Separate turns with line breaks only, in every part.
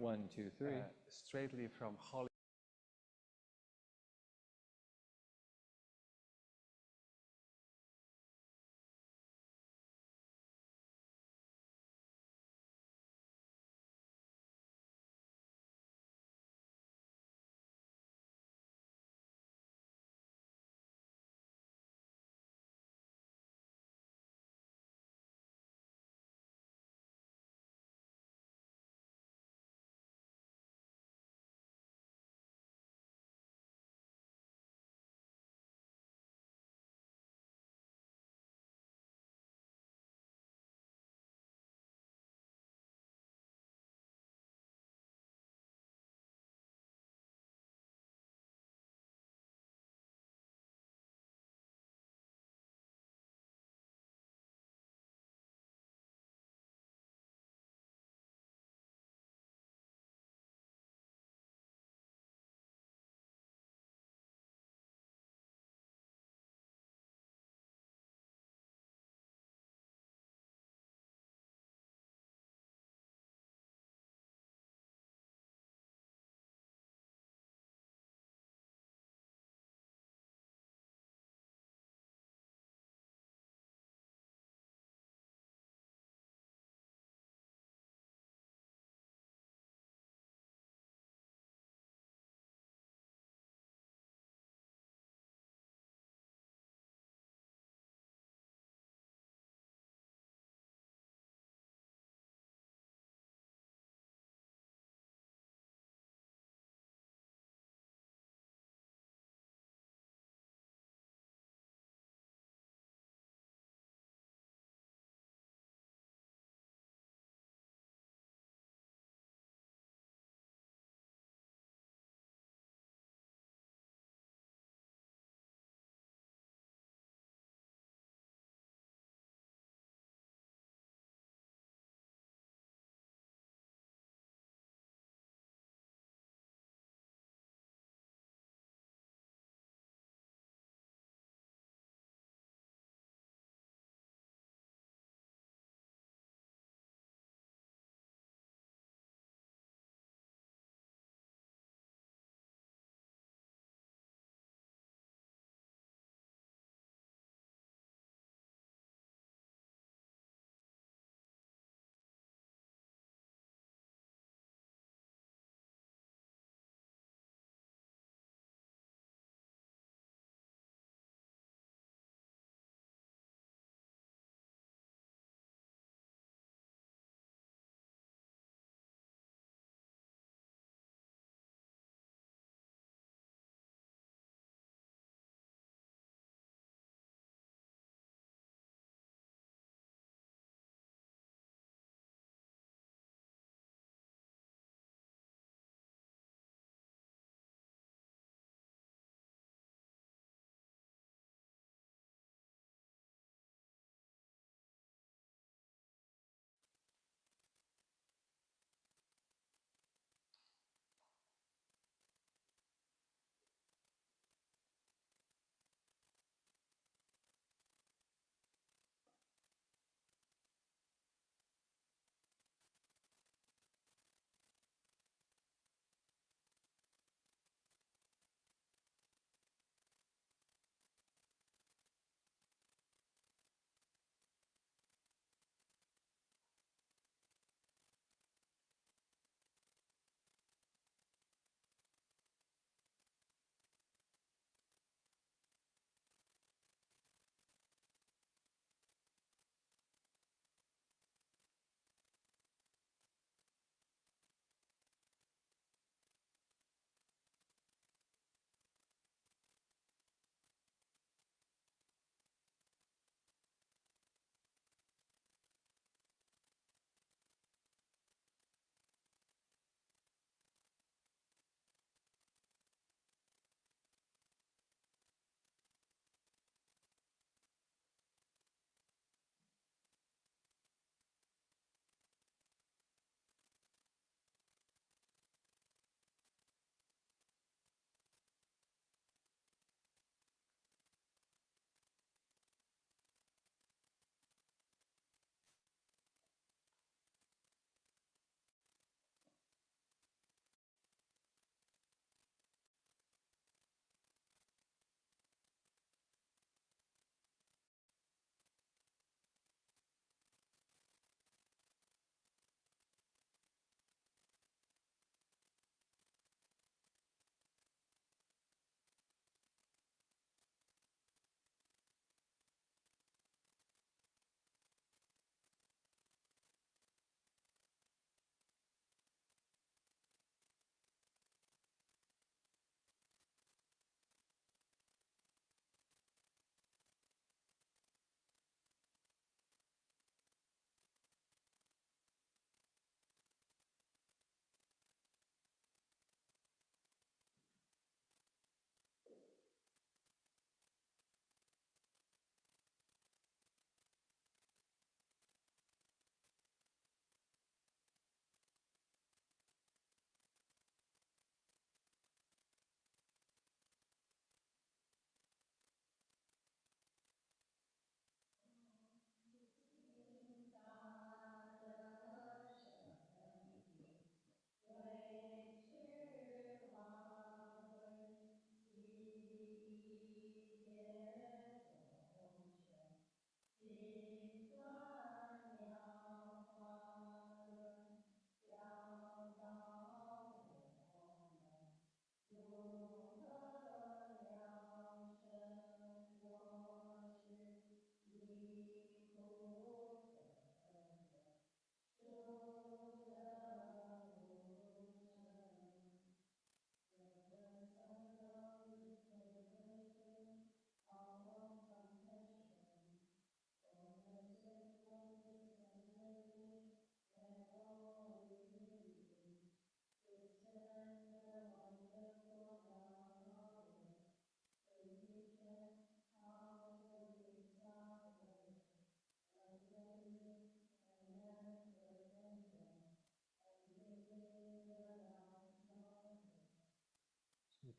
1, 2, 3.
Straightly from Hollywood.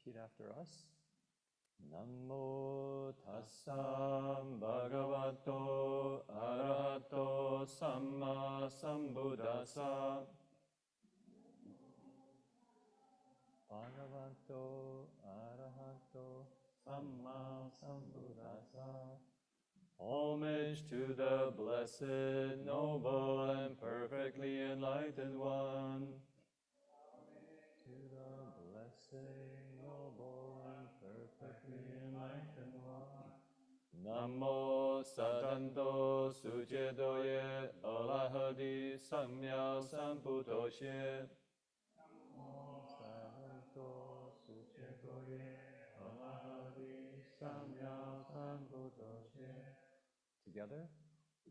repeat after us. Namo tassa bhagavato arahato samma sambuddhassa. Bhagavato arahato samma sambuddhassa. Homage to the blessed, noble, and perfectly enlightened one. To the blessed, noble, and perfectly enlightened one. Namo sadanto sucedoye alahadi samya sambuddhosye. Namo sadanto sucedoye alahadi samya sambuddhosye. Together.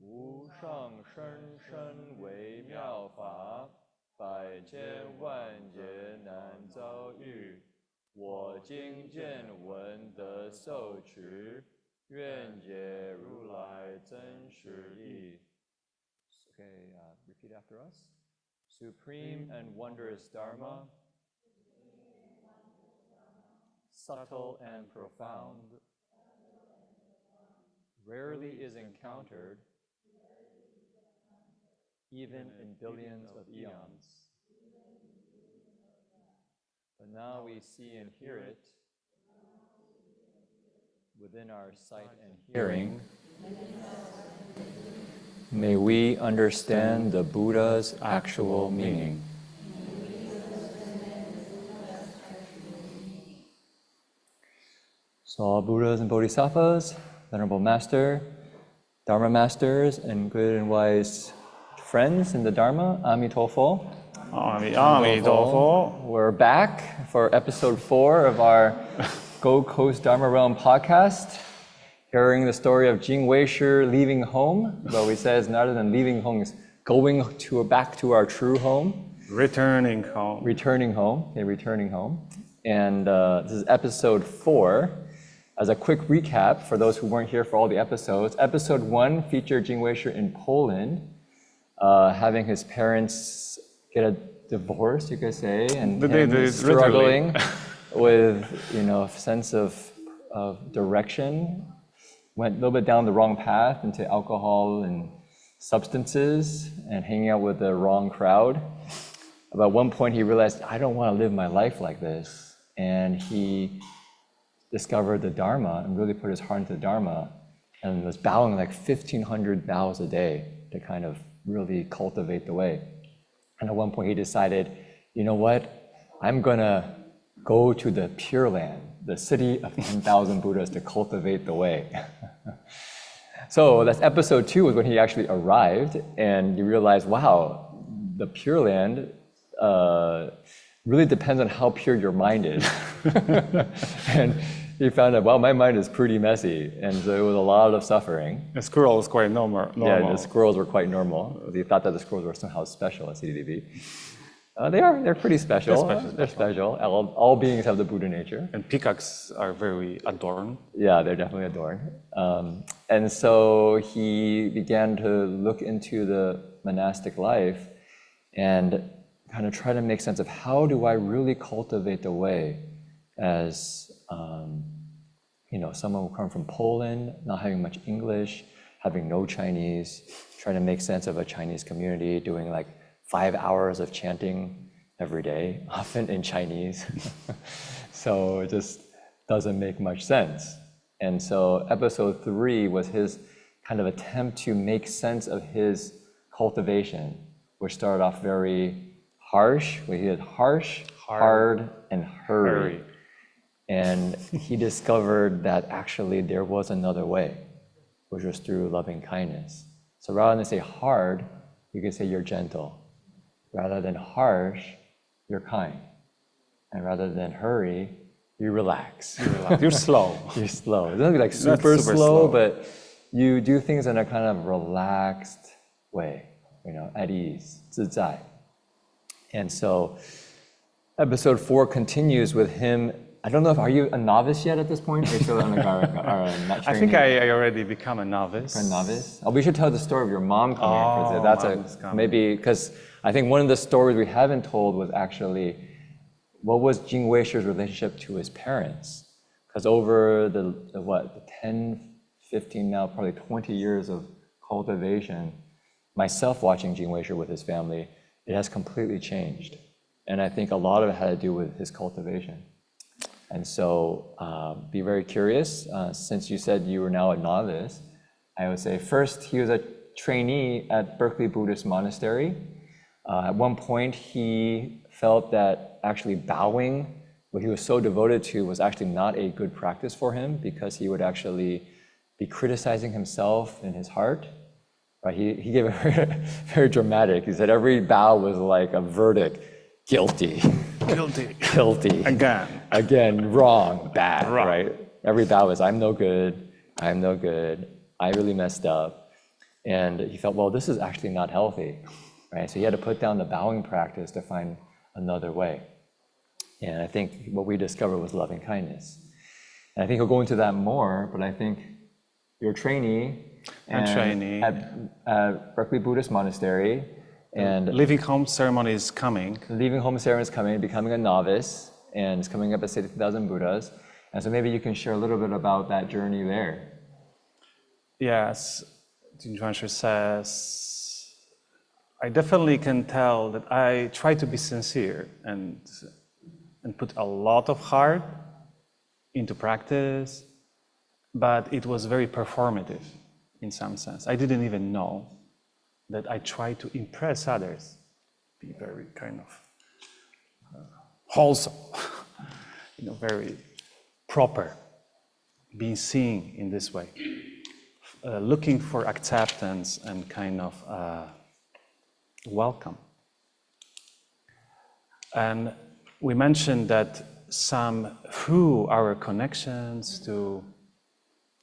无上甚深微妙法，百千万劫难遭遇。我今见闻得受持，愿解如来真实义。Okay, repeat after us. Supreme and wondrous Dharma, subtle and profound, rarely is encountered even in billions of eons. But now we see and hear it within our sight and hearing. May we understand the Buddha's actual meaning. So all Buddhas and Bodhisattvas, Venerable Master, Dharma Masters, and good and wise friends in the Dharma, Amitofo.
Amitofo.
We're back for episode 4 of our Gold Coast Dharma Realm podcast, hearing the story of Jing Weisher leaving home. But we said rather than leaving home, it's going back to our true home.
Returning home.
Returning home. Okay, returning home. And this is episode 4. As a quick recap for those who weren't here for all the episodes, episode 1 featured Jing Weisher in Poland, having his parents get a divorce, you could say, and him struggling with, a sense of direction. Went a little bit down the wrong path into alcohol and substances and hanging out with the wrong crowd. At one point he realized, I don't want to live my life like this. And he discovered the Dharma and really put his heart into the Dharma and was bowing like 1,500 bows a day to kind of really cultivate the way. And at one point he decided, you know what? I'm gonna go to the Pure Land, the city of 10,000 Buddhas, to cultivate the way. So that's episode 2 was when he actually arrived and you realize, wow, the Pure Land really depends on how pure your mind is. And he found out, wow, my mind is pretty messy. And so it was a lot of suffering.
The squirrel was quite normal.
Yeah, the squirrels were quite normal. He thought that the squirrels were somehow special at CDDB. They're pretty special. They're special. All beings have the Buddha nature.
And peacocks are very adorned.
Yeah, they're definitely adorned. And so he began to look into the monastic life and kind of try to make sense of how do I really cultivate the way as someone who come from Poland, not having much English, having no Chinese, trying to make sense of a Chinese community, doing like 5 hours of chanting every day, often in Chinese. So it just doesn't make much sense. And so episode 3 was his kind of attempt to make sense of his cultivation, which started off very harsh. We had harsh, hard, and hurry. And he discovered that actually there was another way, which was through loving kindness. So rather than say hard, you could say you're gentle. Rather than harsh, you're kind. And rather than hurry, you relax.
You're slow.
You're slow. It doesn't be like super slow, but you do things in a kind of relaxed way, at ease, 自在. And so episode 4 continues with him. I don't know are you a novice yet at this point? Are you still like our
I think I already become a novice.
A novice? Oh, we should tell the story of your mom coming here. Maybe because I think one of the stories we haven't told was actually what was Jing Weisher's relationship to his parents? Because over the 10, 15, now probably 20 years of cultivation, myself watching Jing Weisher with his family, it has completely changed. And I think a lot of it had to do with his cultivation. And so be very curious. Since you said you were now a novice, I would say first he was a trainee at Berkeley Buddhist Monastery. At one point he felt that actually bowing, what he was so devoted to, was actually not a good practice for him because he would actually be criticizing himself in his heart. Right? He gave it very dramatic. He said every bow was like a verdict. Guilty.
Guilty.
Guilty. Again, wrong, bad,
Wrong.
right? Every bow is, I'm no good, I really messed up. And he felt, well, this is actually not healthy, right? So he had to put down the bowing practice to find another way. And I think what we discovered was loving kindness. And I think he'll go into that more, but I think you're a trainee. At Berkeley Buddhist Monastery. And
Leaving home ceremony is coming.
leaving home ceremony is coming, becoming a novice, and it's coming up at 60,000 Buddhas. And so maybe you can share a little bit about that journey there.
Yes, Jing Chuanshu says, I definitely can tell that I try to be sincere and put a lot of heart into practice, but it was very performative in some sense. I didn't even know that I try to impress others, be very kind of wholesome, very proper, being seen in this way, looking for acceptance and kind of welcome. And we mentioned that through our connections to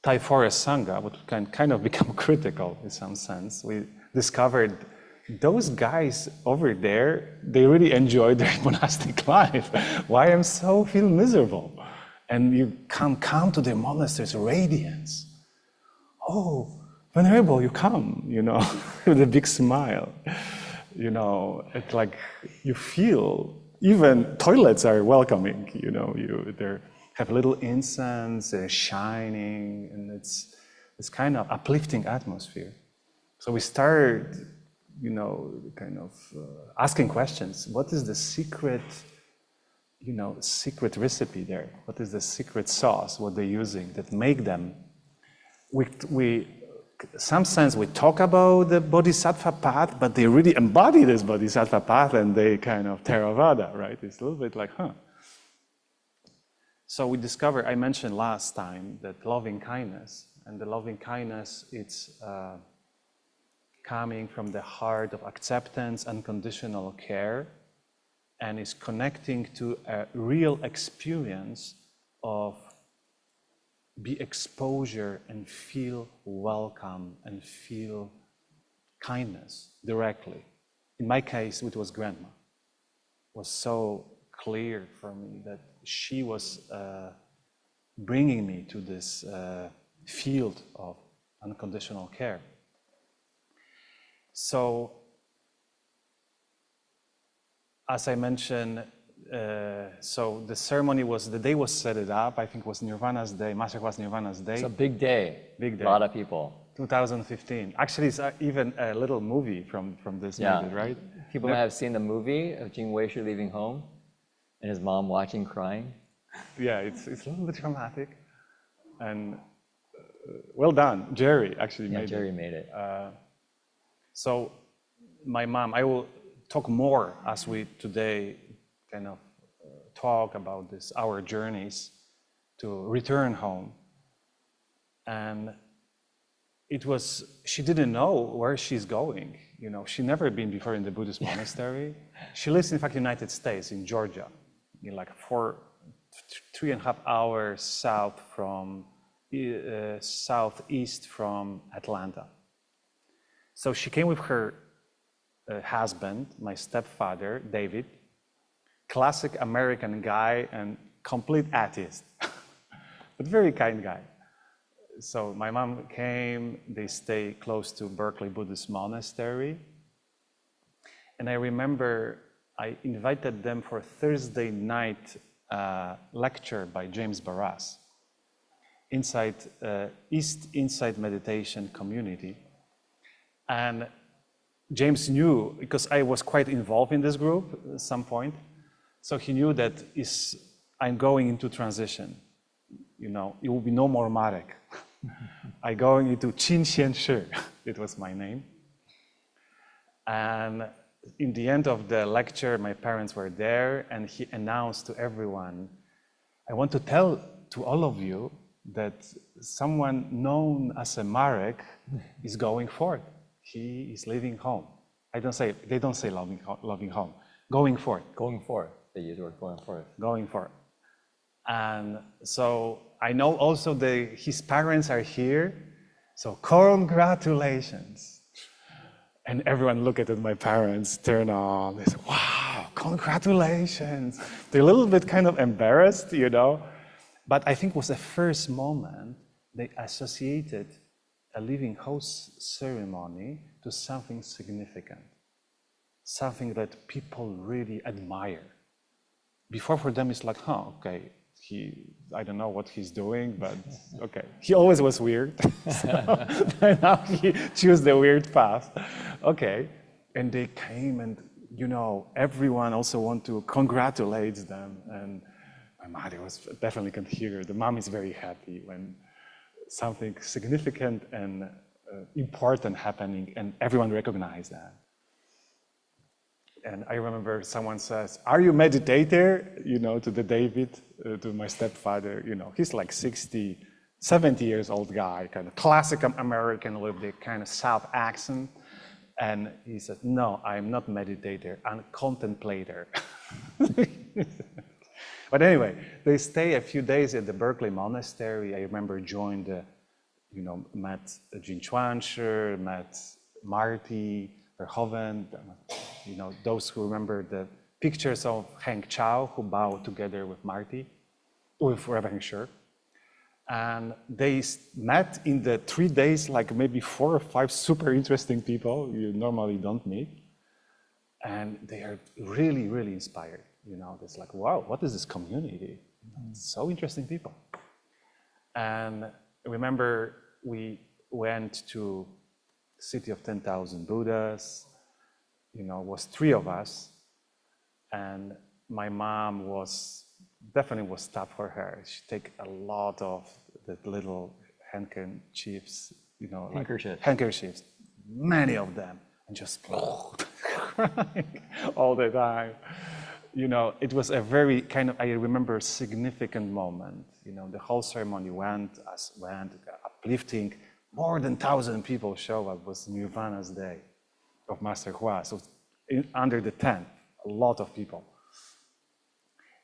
Thai Forest Sangha, what can kind of become critical in some sense, we discovered those guys over there, they really enjoy their monastic life. Why I'm so feel miserable? And you can come to the monastery's radiance. Oh, Venerable, you come, with a big smile. It's like you feel, even toilets are welcoming, they have little incense, they're shining, and it's kind of uplifting atmosphere. So we started, asking questions. What is the secret, secret recipe there? What is the secret sauce, what they're using that make them? Some sense we talk about the Bodhisattva path, but they really embody this Bodhisattva path and they kind of Theravada, right? It's a little bit like, So we discovered, I mentioned last time, that loving kindness, and the loving kindness, it's coming from the heart of acceptance, unconditional care, and is connecting to a real experience of be exposure and feel welcome and feel kindness directly. In my case, it was grandma. It was so clear for me that she was bringing me to this field of unconditional care. So, as I mentioned, so the ceremony the day was set it up, I think it was Nirvana's day, Masterclass Nirvana's day.
It's a big day.
Big day.
A lot of people.
2015. Actually, it's even a little movie from this movie, right?
People might have seen the movie of Jing Weisher leaving home and his mom watching, crying.
Yeah, it's a little bit dramatic. And well done. Jerry actually made it.
Yeah, Jerry made it.
So my mom, I will talk more as we today kind of talk about our journeys to return home. And she didn't know where she's going. She never been before in the Buddhist monastery. She lives in fact, United States, in Georgia, in like 3.5 hours southeast from Atlanta. So she came with her husband, my stepfather, David, classic American guy and complete atheist, but very kind guy. So my mom came, they stay close to Berkeley Buddhist Monastery. And I remember I invited them for a Thursday night lecture by James Barras inside East Insight Meditation community. And James knew, because I was quite involved in this group at some point, so he knew that I'm going into transition. You know, it will be no more Marek. I'm going into Qin Xian Shi, it was my name. And in the end of the lecture, my parents were there, and he announced to everyone, I want to tell to all of you that someone known as a Marek is going forth. He is leaving home. They don't say loving home, going forth.
Going forth, they use the word going forth.
Going forth. And so I know also his parents are here, so congratulations. And everyone looked at my parents, turn on, they said, wow, congratulations. They're a little bit kind of embarrassed, you know, but I think it was the first moment they associated a leaving host ceremony to something significant, something that people really admire. Before for them it's like, okay, I don't know what he's doing, but okay. He always was weird, so now he chose the weird path. Okay, and they came and, you know, everyone also want to congratulate them, and my mother definitely can hear. The mom is very happy when something significant and important happening, and everyone recognizes that. And I remember someone says, are you meditator? You know, to the David, to my stepfather, you know, he's like 60, 70 years old guy, kind of classic American with the kind of South accent. And he said, no, I'm not meditator, I'm contemplator. But anyway, they stay a few days at the Berkeley Monastery. I remember joined, met Jin Chuanshi, met Marty, Verhoeven, you know, those who remember the pictures of Hank Chow who bowed together with Marty, with Reverend Sher. And they met in the 3 days, like maybe 4 or 5 super interesting people you normally don't meet. And they are really, really inspired. You know, it's like, wow, what is this community? So interesting people. And remember, we went to City of 10,000 Buddhas. You know, it was 3 of us. And my mom definitely was tough for her. She take a lot of the little handkerchiefs, you know, handkerchiefs, many of them, and just crying all the time. You know, it was a very kind of, I remember, significant moment. You know, the whole ceremony went uplifting. More than 1,000 people show up. It was Nirvana's day of Master Hua. So under the tent, a lot of people.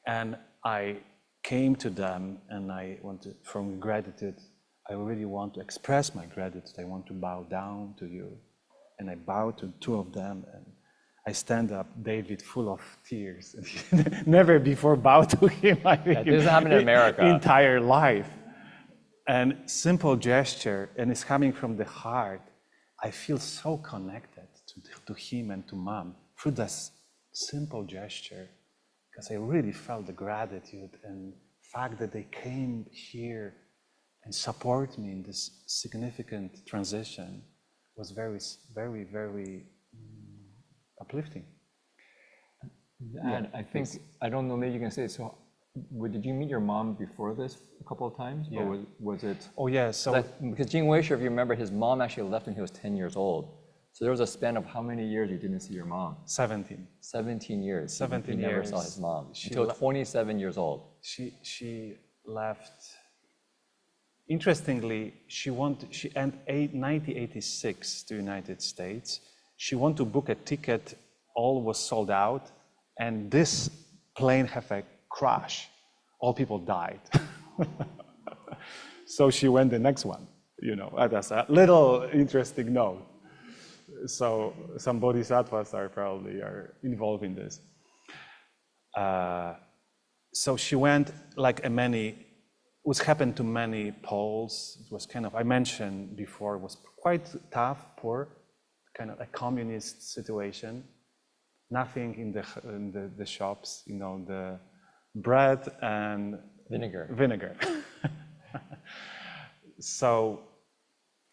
And I came to them and I wanted, from gratitude, I really want to express my gratitude. I want to bow down to you. And I bowed to 2 of them, and I stand up, David, full of tears. Never before bowed to him.
That doesn't happen in America.
Entire life. And simple gesture, and it's coming from the heart. I feel so connected to him and to Mom through this simple gesture, because I really felt the gratitude and fact that they came here and support me in this significant transition was very, very, very uplifting.
And I think, I don't know, maybe you can say, so did you meet your mom before this a couple of times?
Yeah.
Or was it?
Oh yeah, so.
Because Jing Weisher, if you remember, his mom actually left when he was 10 years old. So there was a span of how many years you didn't see your mom?
17.
17 years.
17
he
years.
never saw his mom until 27 years old.
She left. Interestingly, she entered 1986 to United States. She wanted to book a ticket, all was sold out, and this plane had a crash. All people died. So she went the next one, you know, that's a little interesting note. So some bodhisattvas probably are involved in this. So she went like which happened to many Poles. It was kind of, I mentioned before, it was quite tough, poor, kind of a communist situation. nothing in the shops, you know, the bread and vinegar. So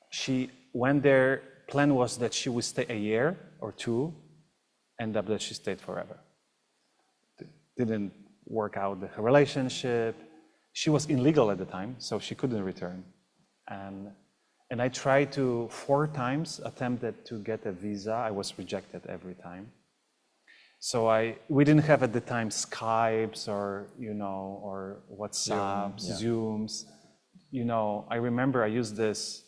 she went there. Plan was that she would stay a year or two, end up that she stayed forever. Didn't work out her relationship. She was illegal at the time, so she couldn't return. And I tried to 4 times attempted to get a visa. I was rejected every time. So we didn't have at the time Skypes or, you know, or WhatsApps, Zooms. You know, I remember I used this.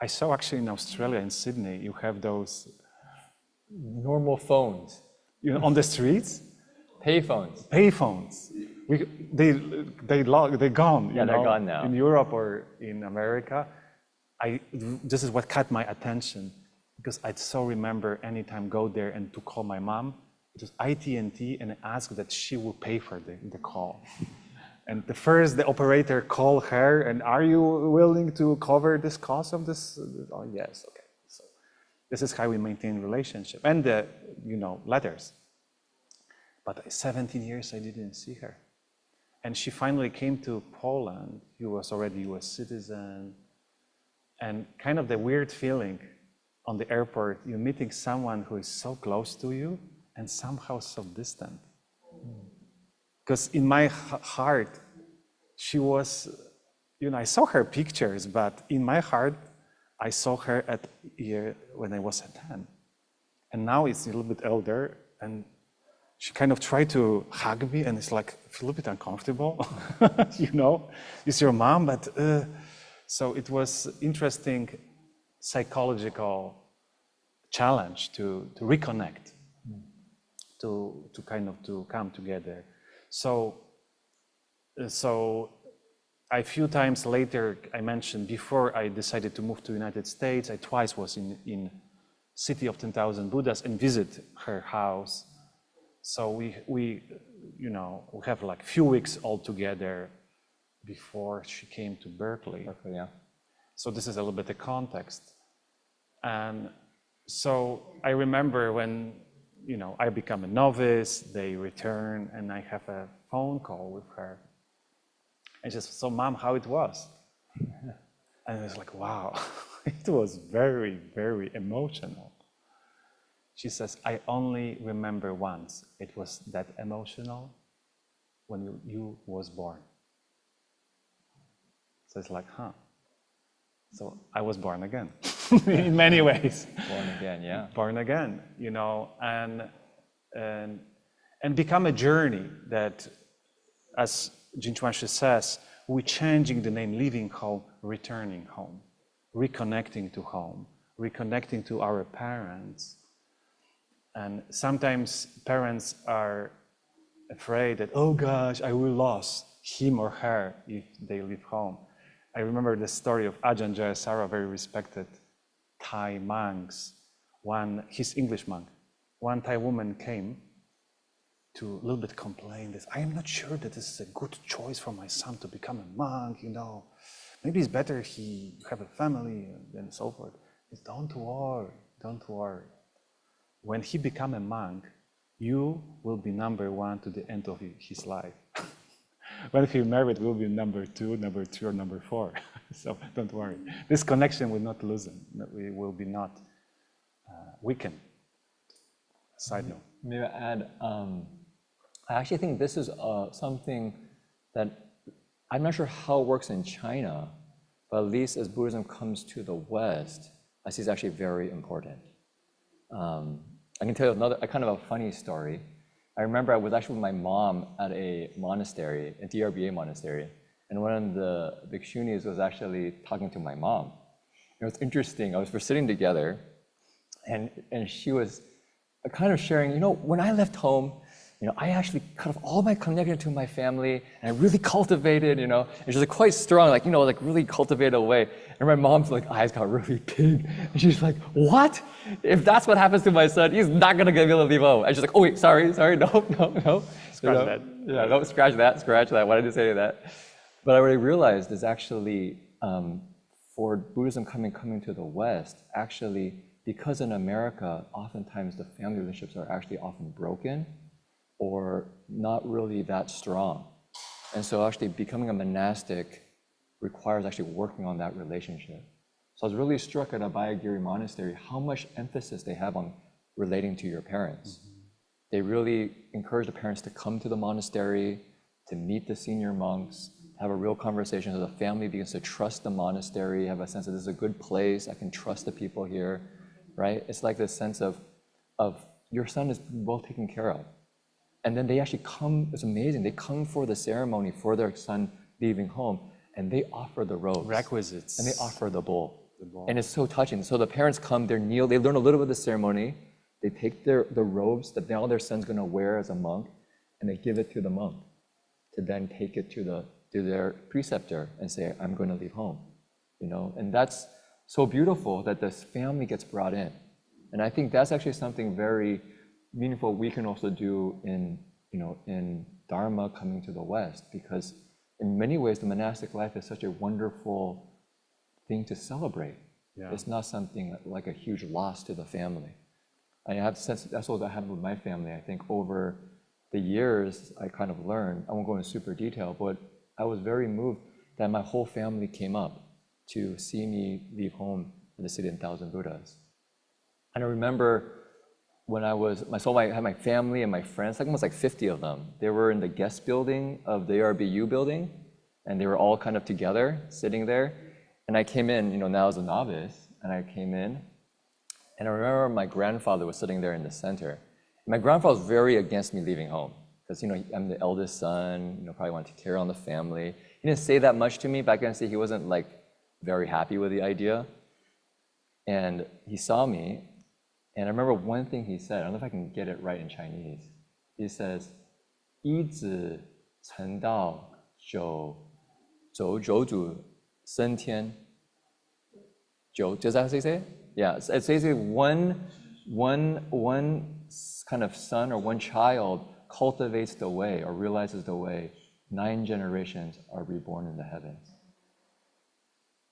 I saw actually in Australia, in Sydney, you have those
normal phones,
you know, on the streets.
Payphones.
They're gone.
Yeah, they're gone now.
In Europe or in America, this is what caught my attention, because I so remember anytime go there and to call my mom, it was AT&T, and ask that she will pay for the call. And the operator called her, and are you willing to cover this cost of this? Oh, yes, okay. So this is how we maintain relationship and the, you know, letters. But 17 years I didn't see her. And she finally came to Poland. She was already a US citizen. And kind of the weird feeling on the airport, you're meeting someone who is so close to you and somehow so distant. Because in my heart, she was, you know, I saw her pictures, but in my heart, I saw her when I was at 10. And now it's a little bit older, and she kind of tried to hug me, and it's like, I feel a bit uncomfortable, you know? It's your mom, but, so it was interesting psychological challenge to reconnect, to kind of to come together. So a few times later, I mentioned before I decided to move to the United States, I twice was in City of 10,000 Buddhas and visit her house. So we you know, we have like few weeks all together before she came to Berkeley.
Yeah.
So this is a little bit the context. And so I remember when, you know, I become a novice, they return, and I have a phone call with her. And just, so Mom, how it was? And it's like, wow, it was very, very emotional. She says, I only remember once, it was that emotional when you was born. So it's like, huh. So I was born again, in many ways.
Born again, yeah.
Born again, you know, and become a journey that, as Jin Chuanshi says, we're changing the name, leaving home, returning home, reconnecting to home, reconnecting to our parents. And sometimes parents are afraid that, oh gosh, I will lose him or her if they leave home. I remember the story of Ajahn Jayasara, very respected Thai monks. He's English monk. One Thai woman came to a little bit complain that I am not sure that this is a good choice for my son to become a monk, you know. Maybe it's better he have a family and so forth. It's, don't worry. When he become a monk, you will be number 1 to the end of his life. When he married, we'll be number 2, number 3, or number 4. So don't worry. This connection will not loosen. We will be not weakened. Side note.
Maybe I add, I actually think this is something that I'm not sure how it works in China, but at least as Buddhism comes to the West, I see it's actually very important. I can tell you a kind of a funny story. I remember I was actually with my mom at a monastery, a DRBA monastery, and one of the bhikshunis was actually talking to my mom. It was interesting. We're sitting together, and she was kind of sharing, you know, when I left home, you know, I actually cut off all my connection to my family, and I really cultivated, you know, and she was quite strong, like, you know, like really cultivated way. And my mom's like eyes got really big, and she's like, what? If that's what happens to my son, he's not gonna be able to leave home. And she's like, oh wait, sorry, no.
Scratch that.
Yeah, don't scratch that. Why did you say that? But I already realized is actually, for Buddhism coming to the West, actually because in America, oftentimes the family relationships are actually often broken or not really that strong. And so actually becoming a monastic requires actually working on that relationship. So I was really struck at Abhayagiri Monastery how much emphasis they have on relating to your parents. They really encourage the parents to come to the monastery, to meet the senior monks, have a real conversation so the family begins to trust the monastery, have a sense that this is a good place, I can trust the people here, right? It's like this sense of your son is well taken care of. And then they actually come, it's amazing, they come for the ceremony for their son leaving home, and they offer the robes.
Requisites.
And they offer the bowl. And it's so touching. So the parents come, they kneel, they learn a little bit of the ceremony, they take the robes that now their son's gonna wear as a monk, and they give it to the monk to then take it to their preceptor and say, I'm gonna leave home, you know? And that's so beautiful that this family gets brought in. And I think that's actually something very meaningful we can also do in Dharma coming to the West, because in many ways, the monastic life is such a wonderful thing to celebrate. Yeah. It's not something like a huge loss to the family. I have sense that's what happened with my family. I think over the years, I kind of learned, I won't go into super detail, but I was very moved that my whole family came up to see me leave home in the city of 1,000 Buddhas. And I remember when I had my family and my friends, like almost like 50 of them. They were in the guest building of the ARBU building, and they were all kind of together, sitting there. And I came in, now as a novice, and I came in, and I remember my grandfather was sitting there in the center. My grandfather was very against me leaving home, because I'm the eldest son, probably wanted to carry on the family. He didn't say that much to me, but I can see he wasn't like very happy with the idea. And he saw me, and I remember one thing he said, I don't know if I can get it right in Chinese. He says, 一子成道九祖升天. Does that how you say it? Yeah, it's basically one kind of son or one child cultivates the way or realizes the way, 9 generations are reborn in the heavens.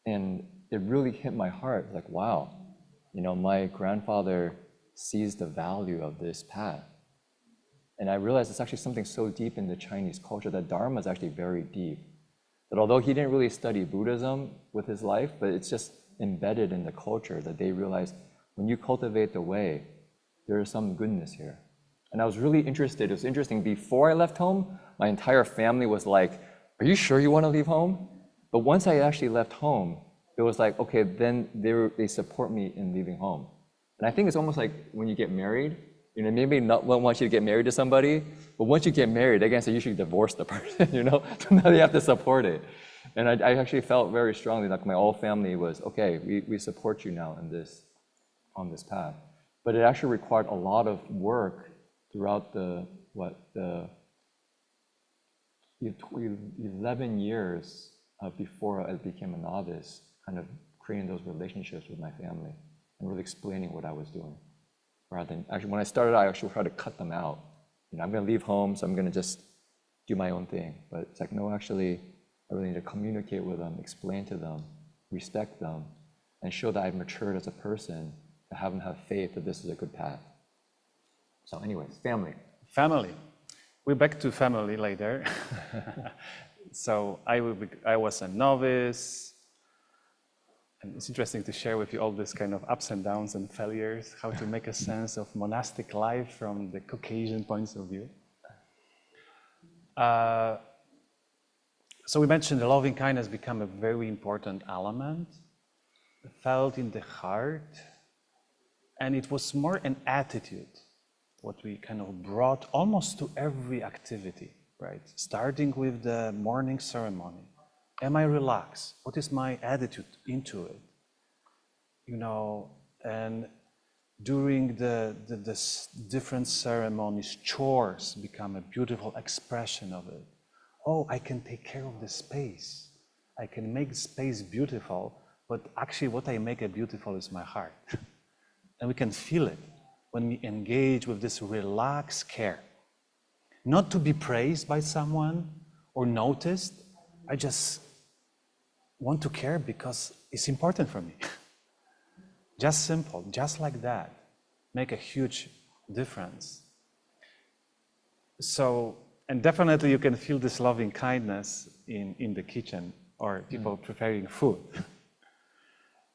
And it really hit my heart, like, wow, my grandfather sees the value of this path. And I realized it's actually something so deep in the Chinese culture that Dharma is actually very deep. That although he didn't really study Buddhism with his life, but it's just embedded in the culture that they realize when you cultivate the way, there is some goodness here. And I was really interested. It was interesting. Before I left home, my entire family was like, are you sure you want to leave home? But once I actually left home, it was like, okay, then they support me in leaving home. And I think it's almost like when you get married, maybe not want you to get married to somebody, but once you get married, they're gonna say you should divorce the person, So now you have to support it. And I actually felt very strongly like my whole family was, okay, we support you now on this path. But it actually required a lot of work throughout the 11 years before I became a novice, kind of creating those relationships with my family and really explaining what I was doing. Rather than, actually, when I started, I actually tried to cut them out. I'm gonna leave home, so I'm gonna just do my own thing. But it's like, no, actually, I really need to communicate with them, explain to them, respect them, and show that I've matured as a person to have them have faith that this is a good path. So anyways, family.
Family. We're back to family later. So I was a novice, and it's interesting to share with you all this kind of ups and downs and failures, how to make a sense of monastic life from the Caucasian points of view. So we mentioned the loving kindness become a very important element, felt in the heart, and it was more an attitude, what we kind of brought almost to every activity, right? Starting with the morning ceremony. Am I relaxed? What is my attitude into it? And during the different ceremonies, chores become a beautiful expression of it. Oh, I can take care of the space. I can make space beautiful, but actually what I make it beautiful is my heart. And we can feel it when we engage with this relaxed care. Not to be praised by someone or noticed, I just want to care because it's important for me. Just simple, just like that, make a huge difference. So, and definitely you can feel this loving kindness in the kitchen or people preparing food.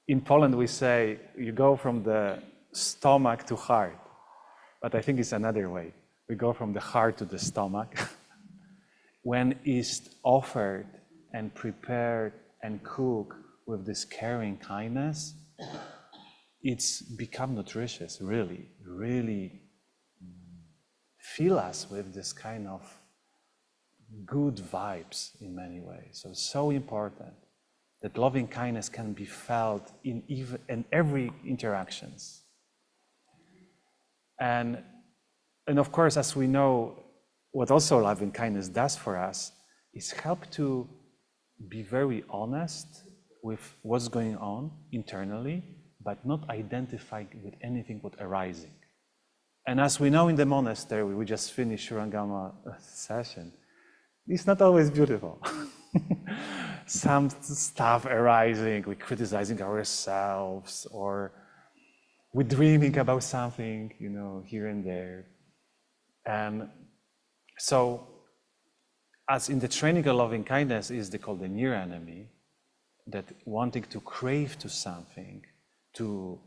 In Poland, we say you go from the stomach to heart, but I think it's another way. We go from the heart to the stomach. When it's offered and prepared and cooked with this caring kindness, it's become nutritious, really, really fill us with this kind of good vibes in many ways. So it's so important that loving kindness can be felt in every interactions. And of course, as we know, what also loving kindness does for us is help to be very honest with what's going on internally, but not identify with anything what's arising. And as we know in the monastery, we just finished Shurangama session, it's not always beautiful. Some stuff arising, we're criticizing ourselves, or we're dreaming about something, here and there. And so, as in the training of loving kindness is called the near enemy, that wanting to crave to something, to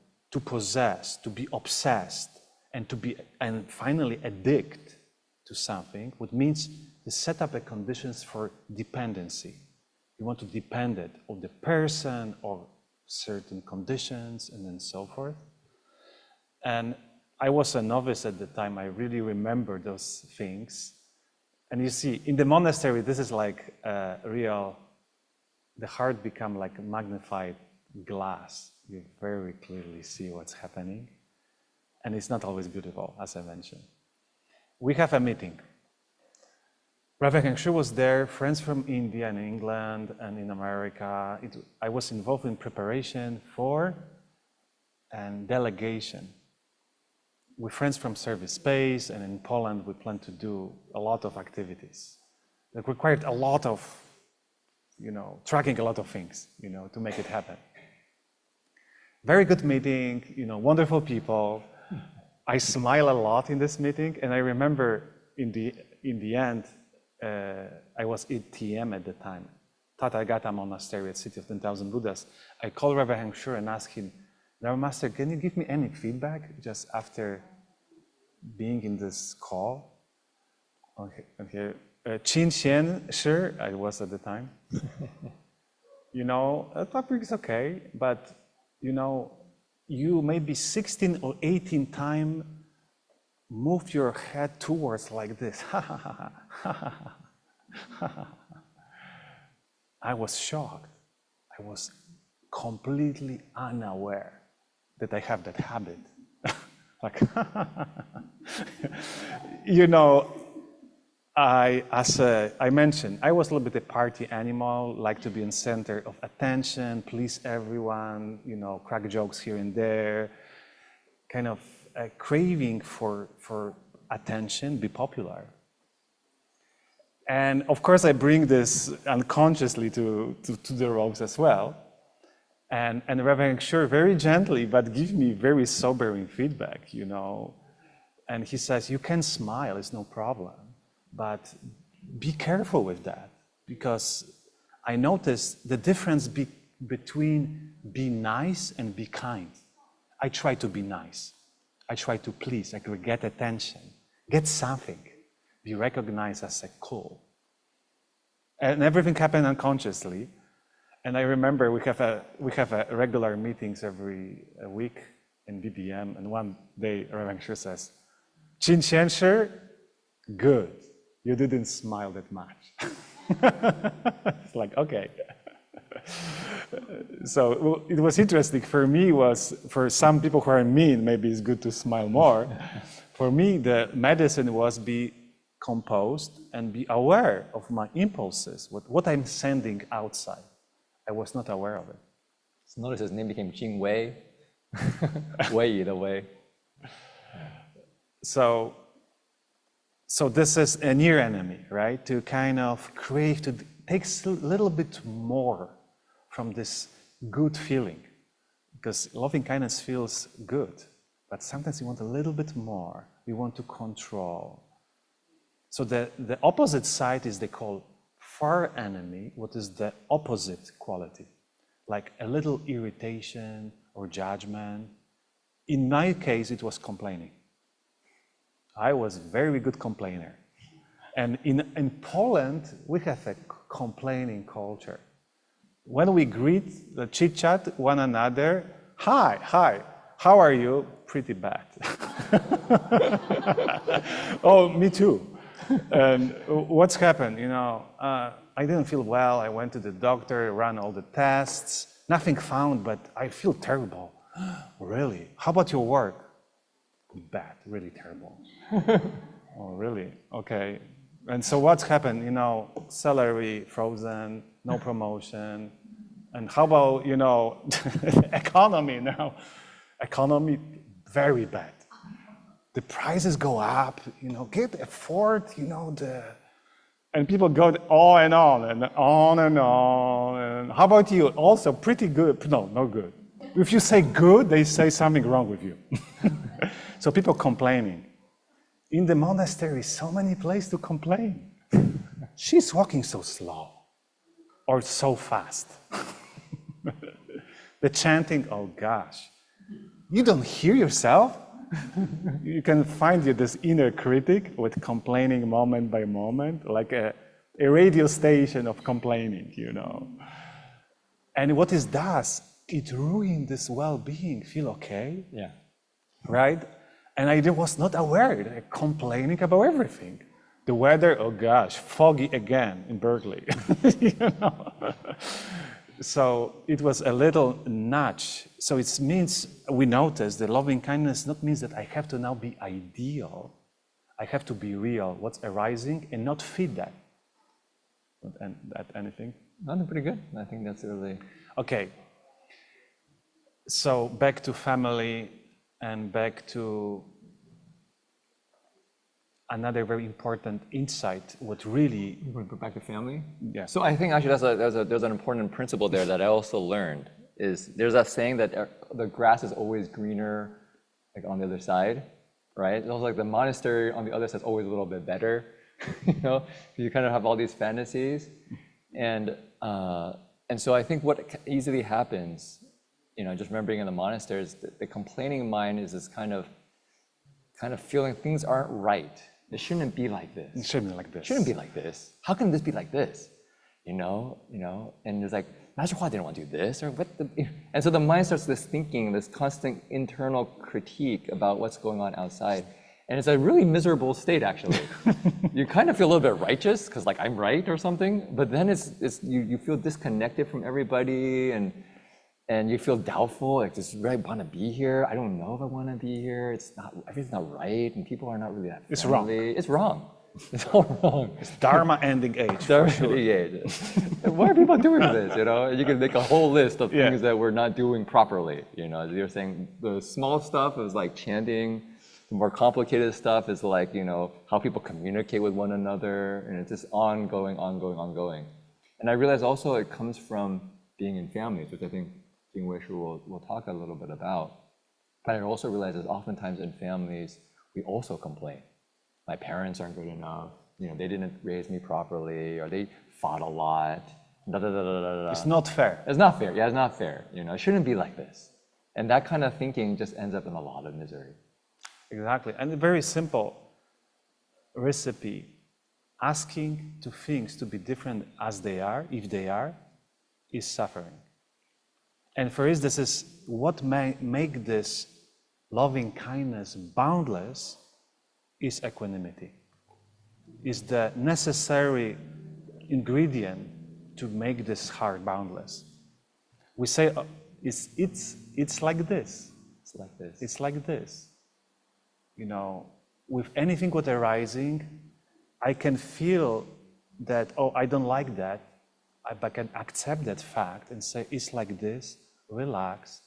possess, to be obsessed, and finally addict to something, which means to set up the conditions for dependency. You want to depend it on the person or certain conditions and then so forth. And I was a novice at the time. I really remember those things. And you see, in the monastery, this is like a real, the heart become like a magnified glass. You very clearly see what's happening. And it's not always beautiful, as I mentioned. We have a meeting. Reverend Shu was there, friends from India and England and in America. I was involved in preparation for and delegation. With friends from Service Space, and in Poland, we plan to do a lot of activities that required a lot of, tracking a lot of things, to make it happen. Very good meeting, wonderful people. I smile a lot in this meeting, and I remember in the end, I was at TM at the time, Tathagata Monastery at City of 10,000 Buddhas. I called Reverend Shure and asked him, Dharma Master, can you give me any feedback just after being in this call? Okay. Qin Xian Shi, I was at the time. The topic is okay, but you maybe 16 or 18 times move your head towards like this. I was shocked. I was completely unaware that I have that habit. Like, I mentioned, I was a little bit a party animal, like to be in center of attention, please everyone, crack jokes here and there, kind of a craving for attention, be popular. And of course, I bring this unconsciously to the robes as well. And Reverend Shure very gently, but give me very sobering feedback, And he says, you can smile, it's no problem, but be careful with that, because I noticed the difference between be nice and be kind. I try to be nice. I try to please, I could get attention, get something, be recognized as a cool. And everything happened unconsciously. And I remember we have a regular meetings every week in BDM, and one day Reverend Shure says, Qin Xian Shi, good, you didn't smile that much. It's like, okay. So it was interesting. For me, for some people who are mean, maybe it's good to smile more. For me, the medicine was be composed and be aware of my impulses, what I'm sending outside. I was not aware of it.
So notice his name became Jing Wei. Wei the way.
So this is a near enemy, right? To kind of crave, to take a little bit more from this good feeling. because loving kindness feels good, but sometimes we want a little bit more. We want to control. So the opposite side is they call far enemy, what is the opposite quality, like a little irritation or judgment. In my case, it was complaining. I was a very good complainer. And in Poland, we have a complaining culture. When we greet, chit-chat one another, hi, how are you? Pretty bad. Oh, me too. And what's happened? I didn't feel well. I went to the doctor, ran all the tests, nothing found, but I feel terrible. Really? How about your work? Bad, really terrible. Oh, really? Okay. And so what's happened? Salary frozen, no promotion. And how about, economy now? Economy, very bad. The prices go up, can't afford, and people go on and on and on and on. And how about you? Also pretty good. No, no good. If you say good, they say something wrong with you. So people complaining. In the monastery, so many places to complain. She's walking so slow or so fast. The chanting, oh gosh. You don't hear yourself? You can find this inner critic with complaining moment by moment, like a radio station of complaining, And what it does, it ruins this well-being. Feel okay?
Yeah.
Right? And I was not aware, complaining about everything. The weather, oh gosh, foggy again in Berkeley. So it was a little nudge. So it means, we notice that loving kindness not means that I have to now be ideal. I have to be real, what's arising, and not feed that. That anything?
Nothing, pretty good. I think that's really...
Okay. So back to family and back to another very important insight, what really...
You want to go back to family?
Yeah.
So I think actually there's an important principle there that I also learned, is there's that saying that the grass is always greener like on the other side, right? It's also like the monastery on the other side is always a little bit better, You kind of have all these fantasies. And so I think what easily happens, just remembering in the monasteries, the complaining mind is this kind of feeling things aren't right. It shouldn't be like this.
It shouldn't be like this.
It shouldn't be like this. How can this be like this? And it's like, Master Hua didn't want to do this, or what the... And so the mind starts this thinking, this constant internal critique about what's going on outside. And it's a really miserable state, actually. You kind of feel a little bit righteous, because like, I'm right or something, but then you feel disconnected from everybody, and you feel doubtful, like, does I want to be here? I don't know if I want to be here. Everything's not right, and people are not really that friendly.
It's wrong.
It's wrong. It's all wrong.
It's Dharma ending age.
Dharma ending age. Why are people doing this? You can make a whole list of things that we're not doing properly. You're saying the small stuff is like chanting. The more complicated stuff is like, how people communicate with one another, and it's just ongoing. And I realize also it comes from being in families, which I think Jing Wei Shu will talk a little bit about. But I also realize that oftentimes in families, we also complain. My parents aren't good enough, they didn't raise me properly, or they fought a lot,
It's not fair.
It's not fair, it's not fair. It shouldn't be like this. And that kind of thinking just ends up in a lot of misery.
Exactly, and a very simple recipe, asking to things to be different as they are, if they are, is suffering. And for us, this is what may make this loving kindness boundless is equanimity, is the necessary ingredient to make this heart boundless. We say it's like this.
It's like this.
It's like this. With anything what arising, I can feel that, I don't like that. I can accept that fact and say, it's like this, relax,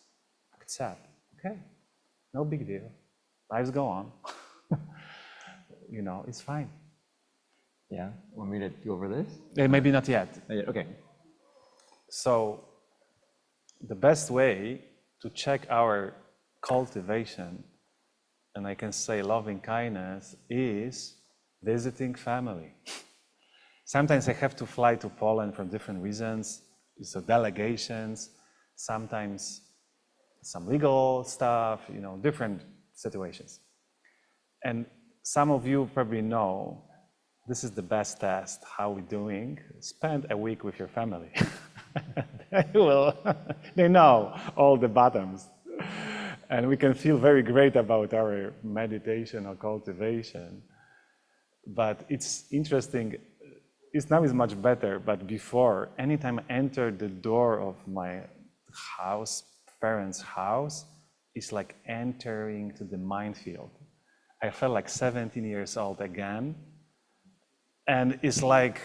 accept. Okay, no big deal. Lives go on. It's fine.
Yeah, want me to go over this?
Maybe not yet.
Not yet, okay.
So the best way to check our cultivation, and I can say loving kindness, is visiting family. Sometimes I have to fly to Poland for different reasons, so delegations, sometimes some legal stuff, different situations. And some of you probably know, this is the best test, how we're doing. Spend a week with your family. They know all the bottoms. And we can feel very great about our meditation or cultivation. But it's interesting, now is much better, but before, anytime I enter the door of my house, parents' house, it's like entering to the minefield. I felt like 17 years old again. And it's like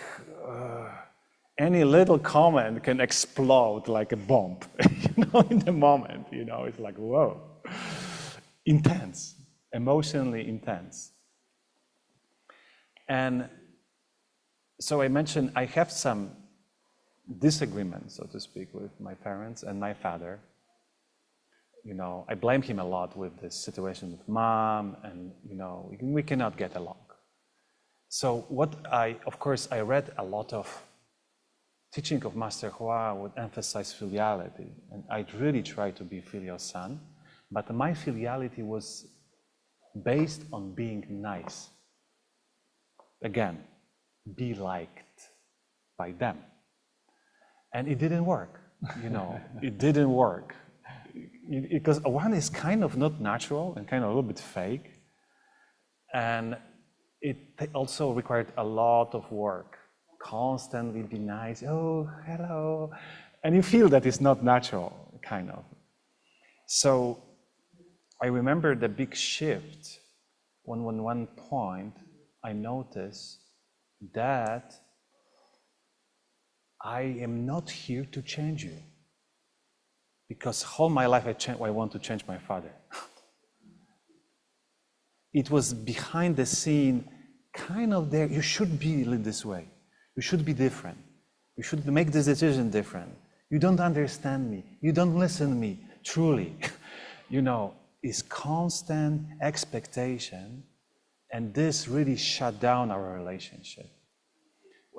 any little comment can explode like a bomb, in the moment, it's like, whoa. Intense, emotionally intense. And so I mentioned I have some disagreements, so to speak, with my parents and my father. I blame him a lot with this situation with mom, and we cannot get along. So of course, I read a lot of teaching of Master Hua would emphasize filiality, and I'd really try to be filial son, but my filiality was based on being nice. Again, be liked by them. And it didn't work, it didn't work. Because one is kind of not natural and kind of a little bit fake. And it also required a lot of work. Constantly be nice, oh, hello. And you feel that it's not natural, kind of. So I remember the big shift when one point I noticed that I am not here to change you. Because all my life I want to change my father. It was behind the scene, kind of there, you should be this way. You should be different. You should make this decision different. You don't understand me. You don't listen to me, truly. Is constant expectation, and this really shut down our relationship.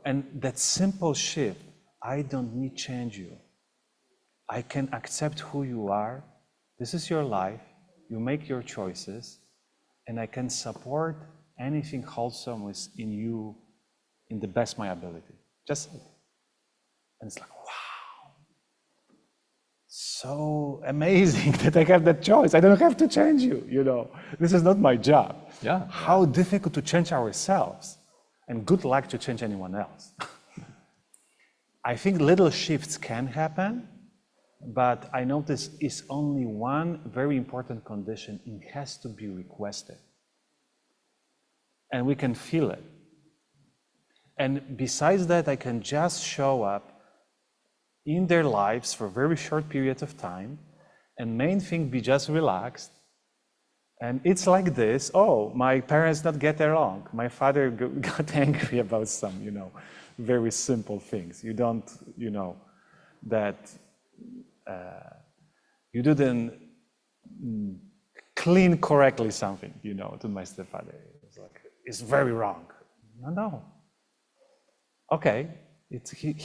And that simple shift, I don't need to change you. I can accept who you are. This is your life. You make your choices. And I can support anything wholesome in you in the best of my ability. Just, and it's like, wow. So amazing that I have that choice. I don't have to change you, This is not my job.
Yeah.
How difficult to change ourselves. And good luck to change anyone else. I think little shifts can happen. But I notice it's only one very important condition. It has to be requested. And we can feel it. And besides that, I can just show up in their lives for very short periods of time. And main thing, be just relaxed. And it's like this, oh, my parents don't get along. My father got angry about some, very simple things. You don't, that... you didn't clean correctly something, to my stepfather. It's like, it's very wrong. No. Okay,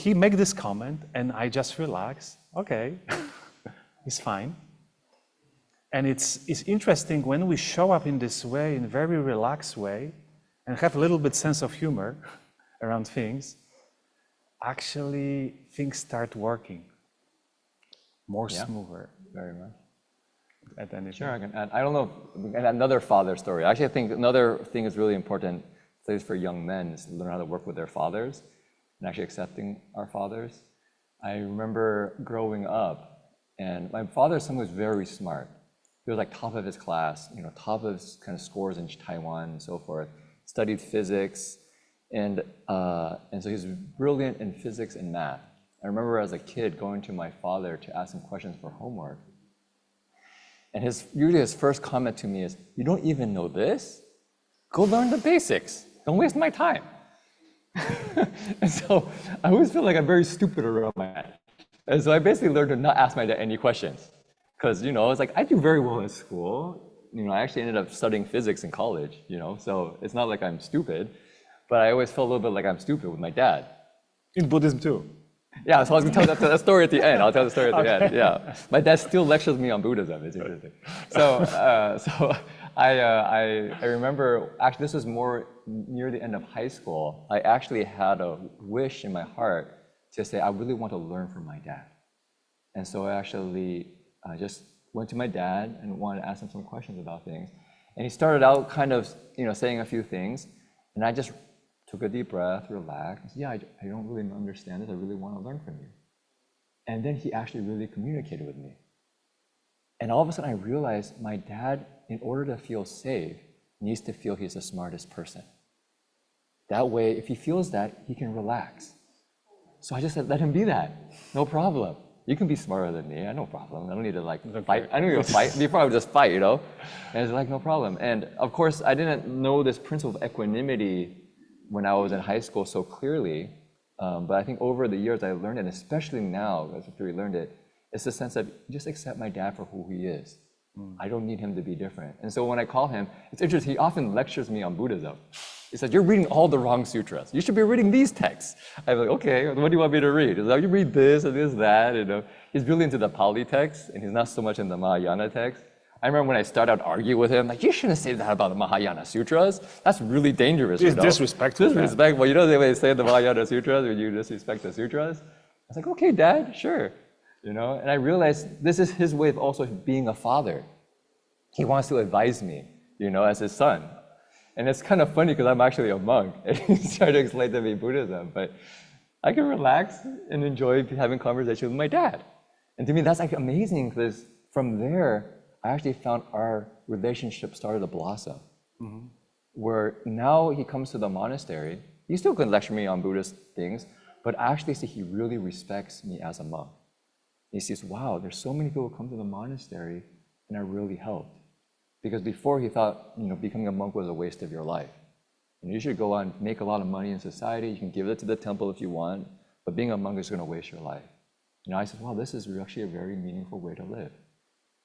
he make this comment and I just relax. Okay, it's fine. And it's interesting when we show up in this way, in a very relaxed way, and have a little bit sense of humor around things, actually things start working. More smoother.
Very much.
At anything.
Sure, I can add. I don't know, another father story. Actually, I think another thing is really important, at least for young men, is to learn how to work with their fathers and actually accepting our fathers. I remember growing up, and my father is someone who's very smart. He was like top of his class, top of his kind of scores in Taiwan and so forth. Studied physics, and so he's brilliant in physics and math. I remember as a kid going to my father to ask him questions for homework. And usually his first comment to me is, you don't even know this? Go learn the basics. Don't waste my time. And so I always feel like I'm very stupid around my dad. And so I basically learned to not ask my dad any questions. Because, it's like I do very well in school. I actually ended up studying physics in college, so it's not like I'm stupid, but I always felt a little bit like I'm stupid with my dad.
In Buddhism too.
Yeah, so I was going to tell that story at the end. I'll tell the story at the end. Yeah, my dad still lectures me on Buddhism. It's interesting. So I remember actually this was more near the end of high school. I actually had a wish in my heart to say I really want to learn from my dad, and so I actually just went to my dad and wanted to ask him some questions about things, and he started out kind of saying a few things, and I just took a deep breath, relaxed. Yeah, I don't really understand this. I really want to learn from you. And then he actually really communicated with me. And all of a sudden I realized my dad, in order to feel safe, needs to feel he's the smartest person. That way, if he feels that, he can relax. So I just said, let him be that. No problem. You can be smarter than me. No problem. I don't need to fight. I don't need to fight. Before I would just fight, And it's like, no problem. And of course, I didn't know this principle of equanimity when I was in high school so clearly, but I think over the years I learned it, especially now, as I really learned it, it's the sense of just accept my dad for who he is. I don't need him to be different. And so when I call him, it's interesting, he often lectures me on Buddhism. He says, you're reading all the wrong sutras. You should be reading these texts. I'm like, okay, what do you want me to read? He's like, you read this and this, that, He's really into the Pali text, and he's not so much in the Mahayana text. I remember when I started out to argue with him, like, you shouldn't say that about the Mahayana Sutras. That's really dangerous.
It's disrespectful.
Disrespectful. They say in the Mahayana Sutras when you disrespect the sutras. I was like, okay, Dad, sure. And I realized this is his way of also being a father. He wants to advise me, as his son. And it's kind of funny because I'm actually a monk, and he's trying to explain to me Buddhism, but I can relax and enjoy having conversation with my dad. And to me, that's like amazing because from there, I actually found our relationship started to blossom. Where now he comes to the monastery, he still can lecture me on Buddhist things, but I actually see he really respects me as a monk. He sees, wow, there's so many people who come to the monastery and are really helped. Because before he thought, becoming a monk was a waste of your life. You should go on, make a lot of money in society, you can give it to the temple if you want, but being a monk is going to waste your life. I said, wow, this is actually a very meaningful way to live.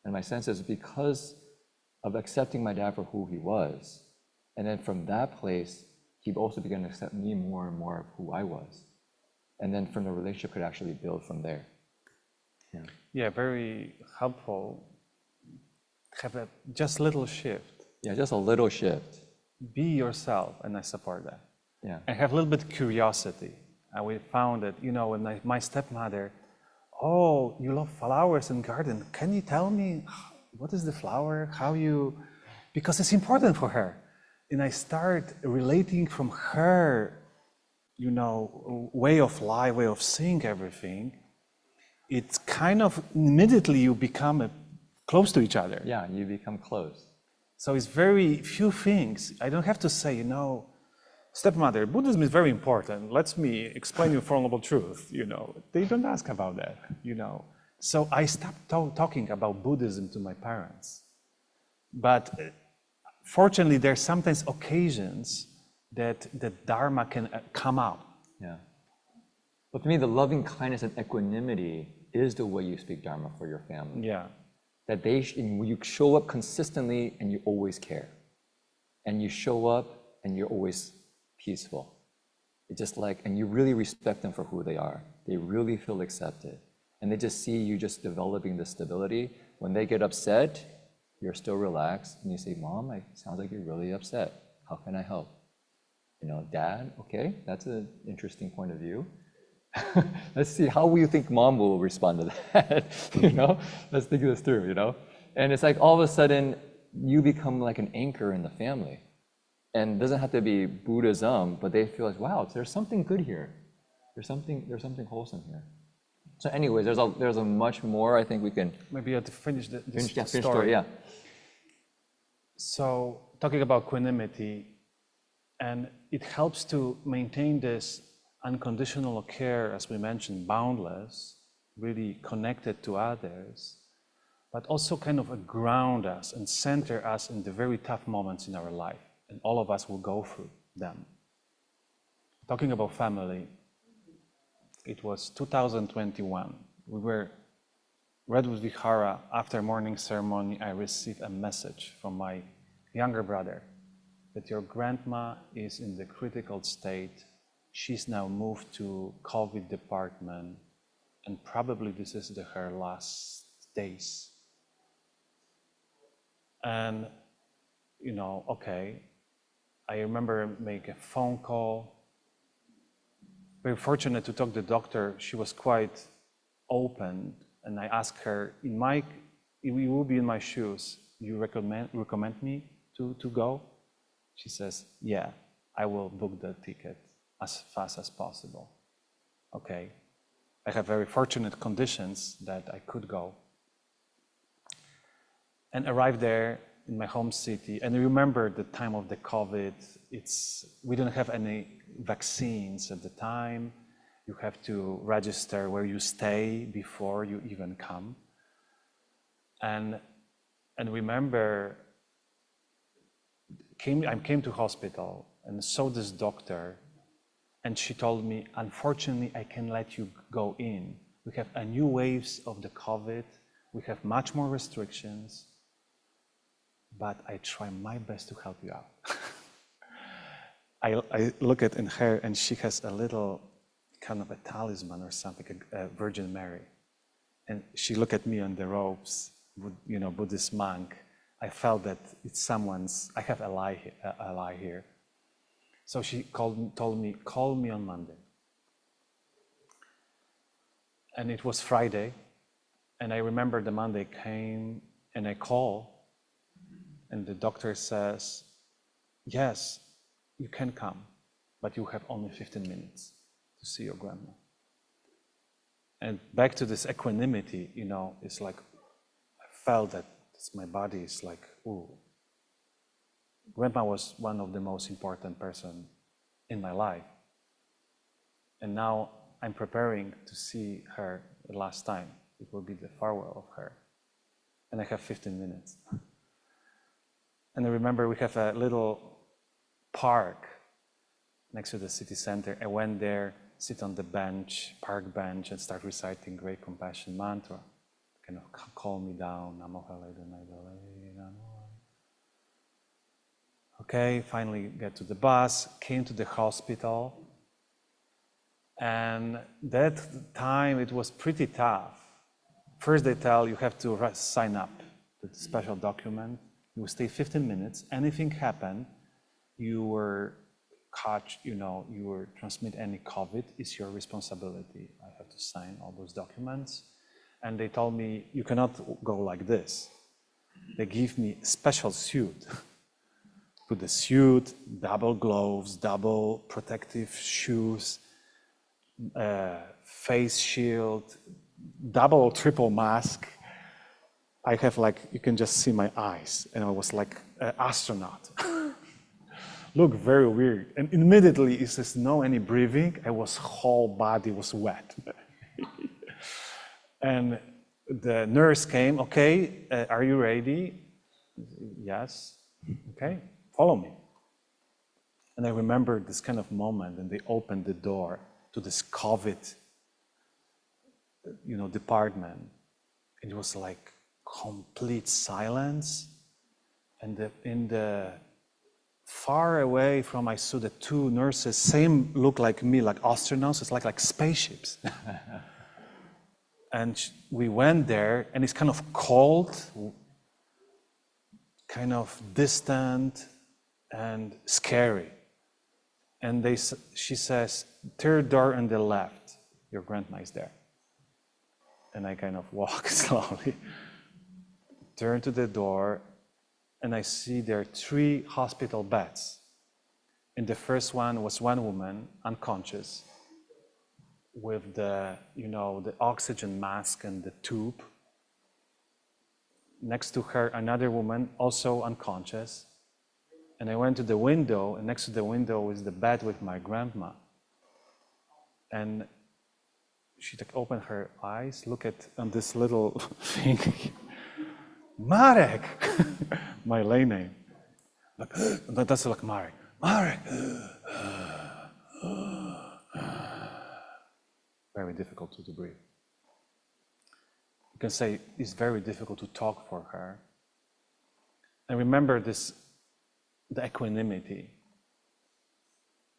And my sense is because of accepting my dad for who he was, and then from that place, he also began to accept me more and more of who I was. And then from the relationship could actually build from there.
Yeah, very helpful. Have a just little shift.
Yeah, just a little shift.
Be yourself, and I support that.
Yeah.
And have a little bit of curiosity. And we found that, when my stepmother, oh, you love flowers and garden. Can you tell me what is the flower? Because it's important for her. And I start relating from her, way of life, way of seeing everything. It's kind of immediately you become close to each other.
Yeah, you become close.
So it's very few things. I don't have to say, stepmother, Buddhism is very important. Let me explain you Four Noble Truth. They don't ask about that. So I stopped talking about Buddhism to my parents. But fortunately, there's sometimes occasions that the Dharma can come out.
Yeah. But to me, the loving kindness and equanimity is the way you speak Dharma for your family.
Yeah.
That you show up consistently and you always care. And you show up and you're always peaceful. It's just and you really respect them for who they are. They really feel accepted. And they just see you just developing the stability. When they get upset, you're still relaxed. And you say, Mom, it sounds like you're really upset. How can I help? Dad, okay, that's an interesting point of view. Let's see, how will you think Mom will respond to that? Let's think this through, And it's like all of a sudden, you become like an anchor in the family. And it doesn't have to be Buddhism, but they feel like, wow, there's something good here. There's something wholesome here. So anyways, there's a much more I think we can...
Maybe you have to finish this
finish
story.
Yeah.
So talking about equanimity, and it helps to maintain this unconditional care, as we mentioned, boundless, really connected to others, but also kind of ground us and center us in the very tough moments in our life. And all of us will go through them. Talking about family, it was 2021. We were Redwood Vihara, after morning ceremony, I received a message from my younger brother that your grandma is in the critical state. She's now moved to COVID department, and probably this is her last days. And, you know, okay, I remember make a phone call. Very fortunate to talk to the doctor. She was quite open, and I asked her, if you will be in my shoes, you recommend me to go? She says, yeah, I will book the ticket as fast as possible. Okay, I have very fortunate conditions that I could go. And arrived there in my home city, and remember the time of the COVID, we didn't have any vaccines at the time. You have to register where you stay before you even come. And remember, I came to hospital and saw this doctor, and she told me, unfortunately, I can let you go in. We have a new waves of the COVID. We have much more restrictions, but I try my best to help you out. I look at in her, and she has a little kind of a talisman or something, a Virgin Mary. And she looked at me on the robes, you know, Buddhist monk. I felt that it's someone's, I have ally here. So she told me, call me on Monday. And it was Friday. And I remember the Monday came, and I call, and the doctor says, yes, you can come, but you have only 15 minutes to see your grandma. And back to this equanimity, you know, it's like, I felt that my body is like, ooh. Grandma was one of the most important person in my life. And now I'm preparing to see her the last time. It will be the farewell of her. And I have 15 minutes. And I remember we have a little park next to the city center. I went there, sit on the bench, park bench, and start reciting Great Compassion mantra. Kind of calm me down. Okay, finally get to the bus, came to the hospital. And that time it was pretty tough. First they tell you have to sign up to the special document. You will stay 15 minutes. Anything happened, you were caught, you know, you were transmit any COVID, it's your responsibility. I have to sign all those documents. And they told me, you cannot go like this. They give me a special suit. Put the suit, double gloves, double protective shoes, face shield, double or triple mask. I have like, you can just see my eyes, and I was like an astronaut. Look very weird. And immediately it says no any breathing. Whole body was wet. And the nurse came, okay, are you ready? Yes, okay, follow me. And I remember this kind of moment, and they opened the door to this COVID, you know, department. It was like complete silence. And in the far away from, I saw the two nurses, same look like me, like astronauts, it's like spaceships. And we went there, and it's kind of cold, kind of distant and scary. And she says, third door on the left, your grandma is there. And I kind of walk slowly, turn to the door, and I see there are 3 hospital beds. In the first one was one woman, unconscious, with the, you know, the oxygen mask and the tube. Next to her, another woman, also unconscious. And I went to the window, and next to the window is the bed with my grandma. And she opened her eyes, look at on this little thing. Marek! My lay name. Like, that's like Marek. Marek! Very difficult to breathe. you can say it's very difficult to talk for her. And remember this, the equanimity.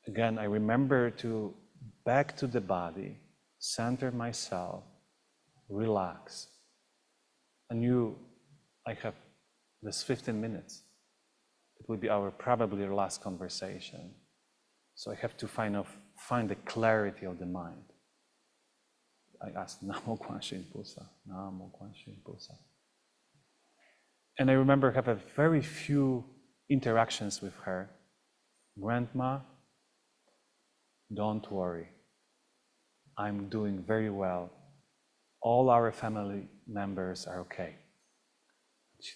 Again, I remember to back to the body, center myself, relax. And I have this 15 minutes. It will be our probably last conversation. So I have to find the clarity of the mind. I asked, Namo Guanxin Pusa, Namo Guanxin Pusa. And I remember have a very few interactions with her. Grandma, don't worry. I'm doing very well. All our family members are okay. She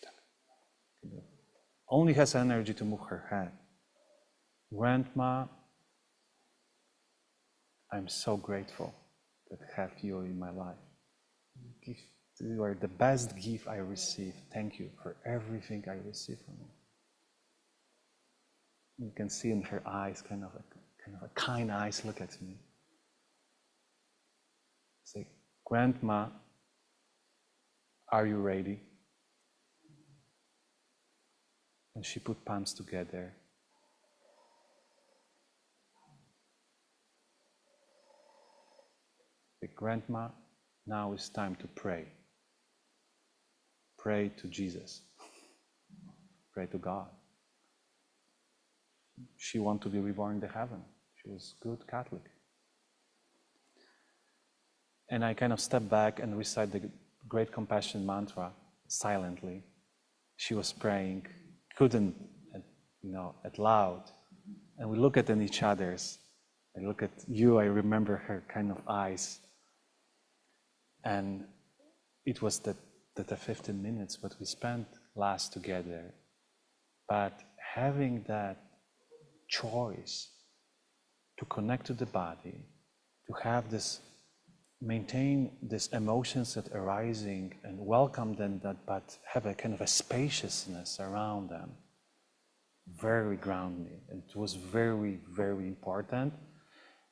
only has energy to move her head. Grandma, I'm so grateful that I have you in my life. You are the best gift I received. Thank you for everything I received from you. You can see in her eyes, kind of a kind eyes look at me. Say, Grandma, are you ready? And she put palms together. Say, Grandma, now it's time to pray. Pray to Jesus. Pray to God. She wanted to be reborn to heaven. She was good Catholic. And I kind of stepped back and recite the Great Compassion mantra silently. She was praying, couldn't, out loud. And we look at each other's. I look at you, I remember her kind of eyes. And it was the 15 minutes what we spent last together. But having that choice to connect to the body, to have this, maintain these emotions that are arising and welcome them, but have a kind of a spaciousness around them, very grounding. It was very, very important.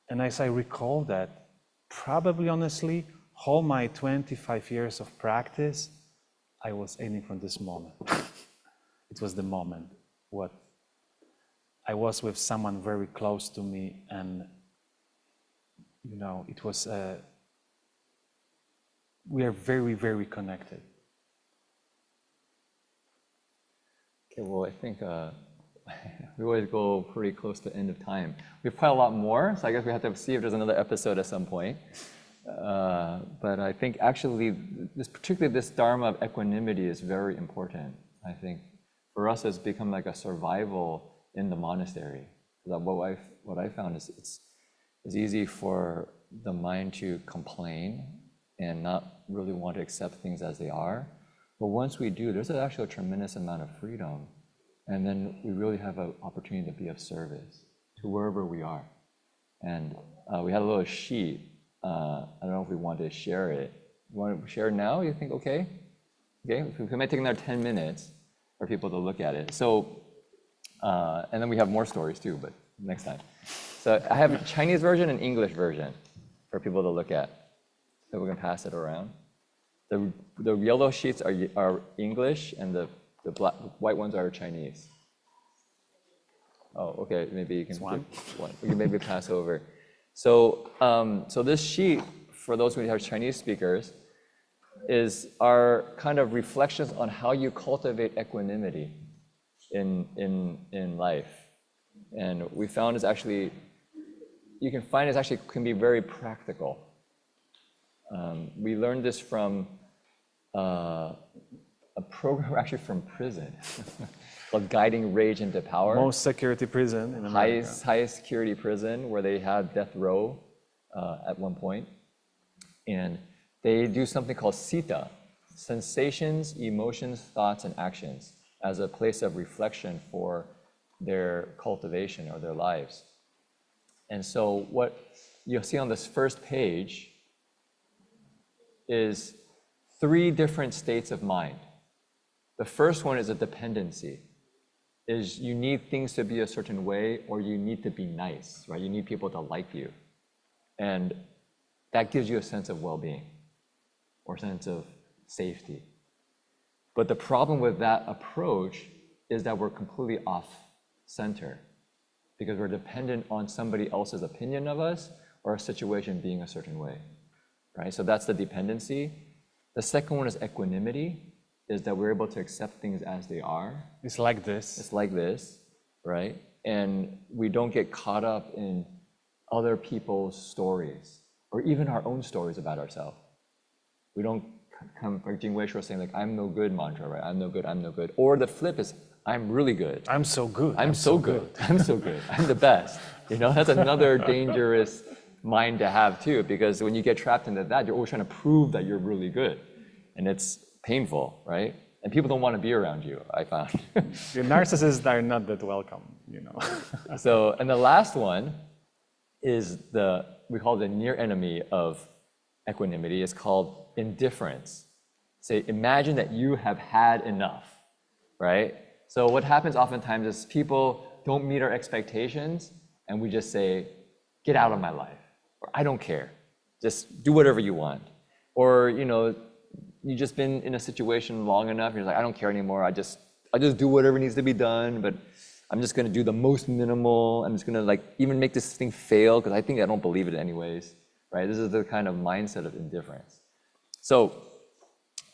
And as I recall that, probably honestly, all my 25 years of practice, I was aiming for this moment. It was the moment. What I was with someone very close to me, and it was we are very, very connected.
Okay, well, I think we always go pretty close to the end of time. We've quite a lot more, so I guess we have to see if there's another episode at some point. But I think actually, particularly this Dharma of equanimity is very important. I think for us, it's become like a survival in the monastery. What I found is it's easy for the mind to complain and not really want to accept things as they are. But once we do, there's actually a tremendous amount of freedom. And then we really have an opportunity to be of service to wherever we are. And we had a little sheet. I don't know if we want to share it. You want to share it now? You think, okay? Okay, we might take another 10 minutes for people to look at it. So, and then we have more stories too, but next time. So I have a Chinese version and English version for people to look at. So we're gonna pass it around. The yellow sheets are English, and the white ones are Chinese. Oh, okay, maybe you can
one.
We can maybe pass over. So, so this sheet, for those who have Chinese speakers, is our kind of reflections on how you cultivate equanimity in life. And we found it's actually, you can find it actually can be very practical. We learned this from a program actually from prison called Guiding Rage into Power.
Most security prison in America.
Highest security prison where they had death row at one point. And they do something called Sita, sensations, emotions, thoughts, and actions, as a place of reflection for their cultivation or their lives. And so what you'll see on this first page is 3 different states of mind. The first one is a dependency, is you need things to be a certain way, or you need to be nice, right? You need people to like you. And that gives you a sense of well-being or sense of safety. But the problem with that approach is that we're completely off center because we're dependent on somebody else's opinion of us or a situation being a certain way, right? So that's the dependency. The second one is equanimity, is that we're able to accept things as they are.
It's like this.
It's like this, right? And we don't get caught up in other people's stories or even our own stories about ourselves. We don't come, like Jing Wei was saying, like, I'm no good mantra, right? I'm no good, I'm no good. Or the flip is, I'm really good.
I'm so good.
I'm so good. I'm so good. I'm the best. You know, that's another dangerous mind to have too, because when you get trapped into that, you're always trying to prove that you're really good. And it's painful, right? And people don't want to be around you, I found.
Your narcissists are not that welcome, you know.
So, and the last one is we call the near enemy of equanimity. It's called indifference. Say, imagine that you have had enough, right? So what happens oftentimes is people don't meet our expectations and we just say, get out of my life, or I don't care. Just do whatever you want. Or, you know, you've just been in a situation long enough, you're like, I don't care anymore. I just do whatever needs to be done, but I'm just gonna do the most minimal. I'm just gonna like even make this thing fail because I don't believe it anyways, right? This is the kind of mindset of indifference. So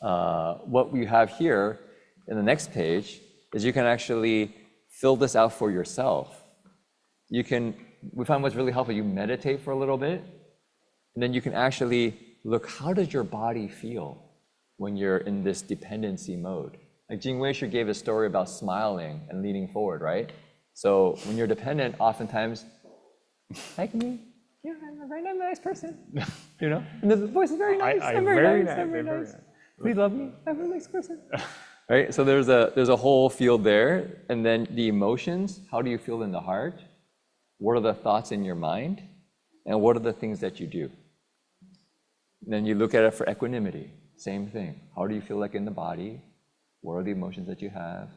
what we have here in the next page is you can actually fill this out for yourself. We find what's really helpful, you meditate for a little bit, and then you can actually look, how does your body feel when you're in this dependency mode? Like Jing Wei gave a story about smiling and leaning forward, right? So when you're dependent, oftentimes, like me, yeah, I'm a very nice person, you know? And the voice is very nice, I'm very nice. Please love me, I'm a nice person. Right, so there's a whole field there, and then the emotions, how do you feel in the heart? What are the thoughts in your mind? And what are the things that you do? And then you look at it for equanimity, same thing. How do you feel like in the body? What are the emotions that you have?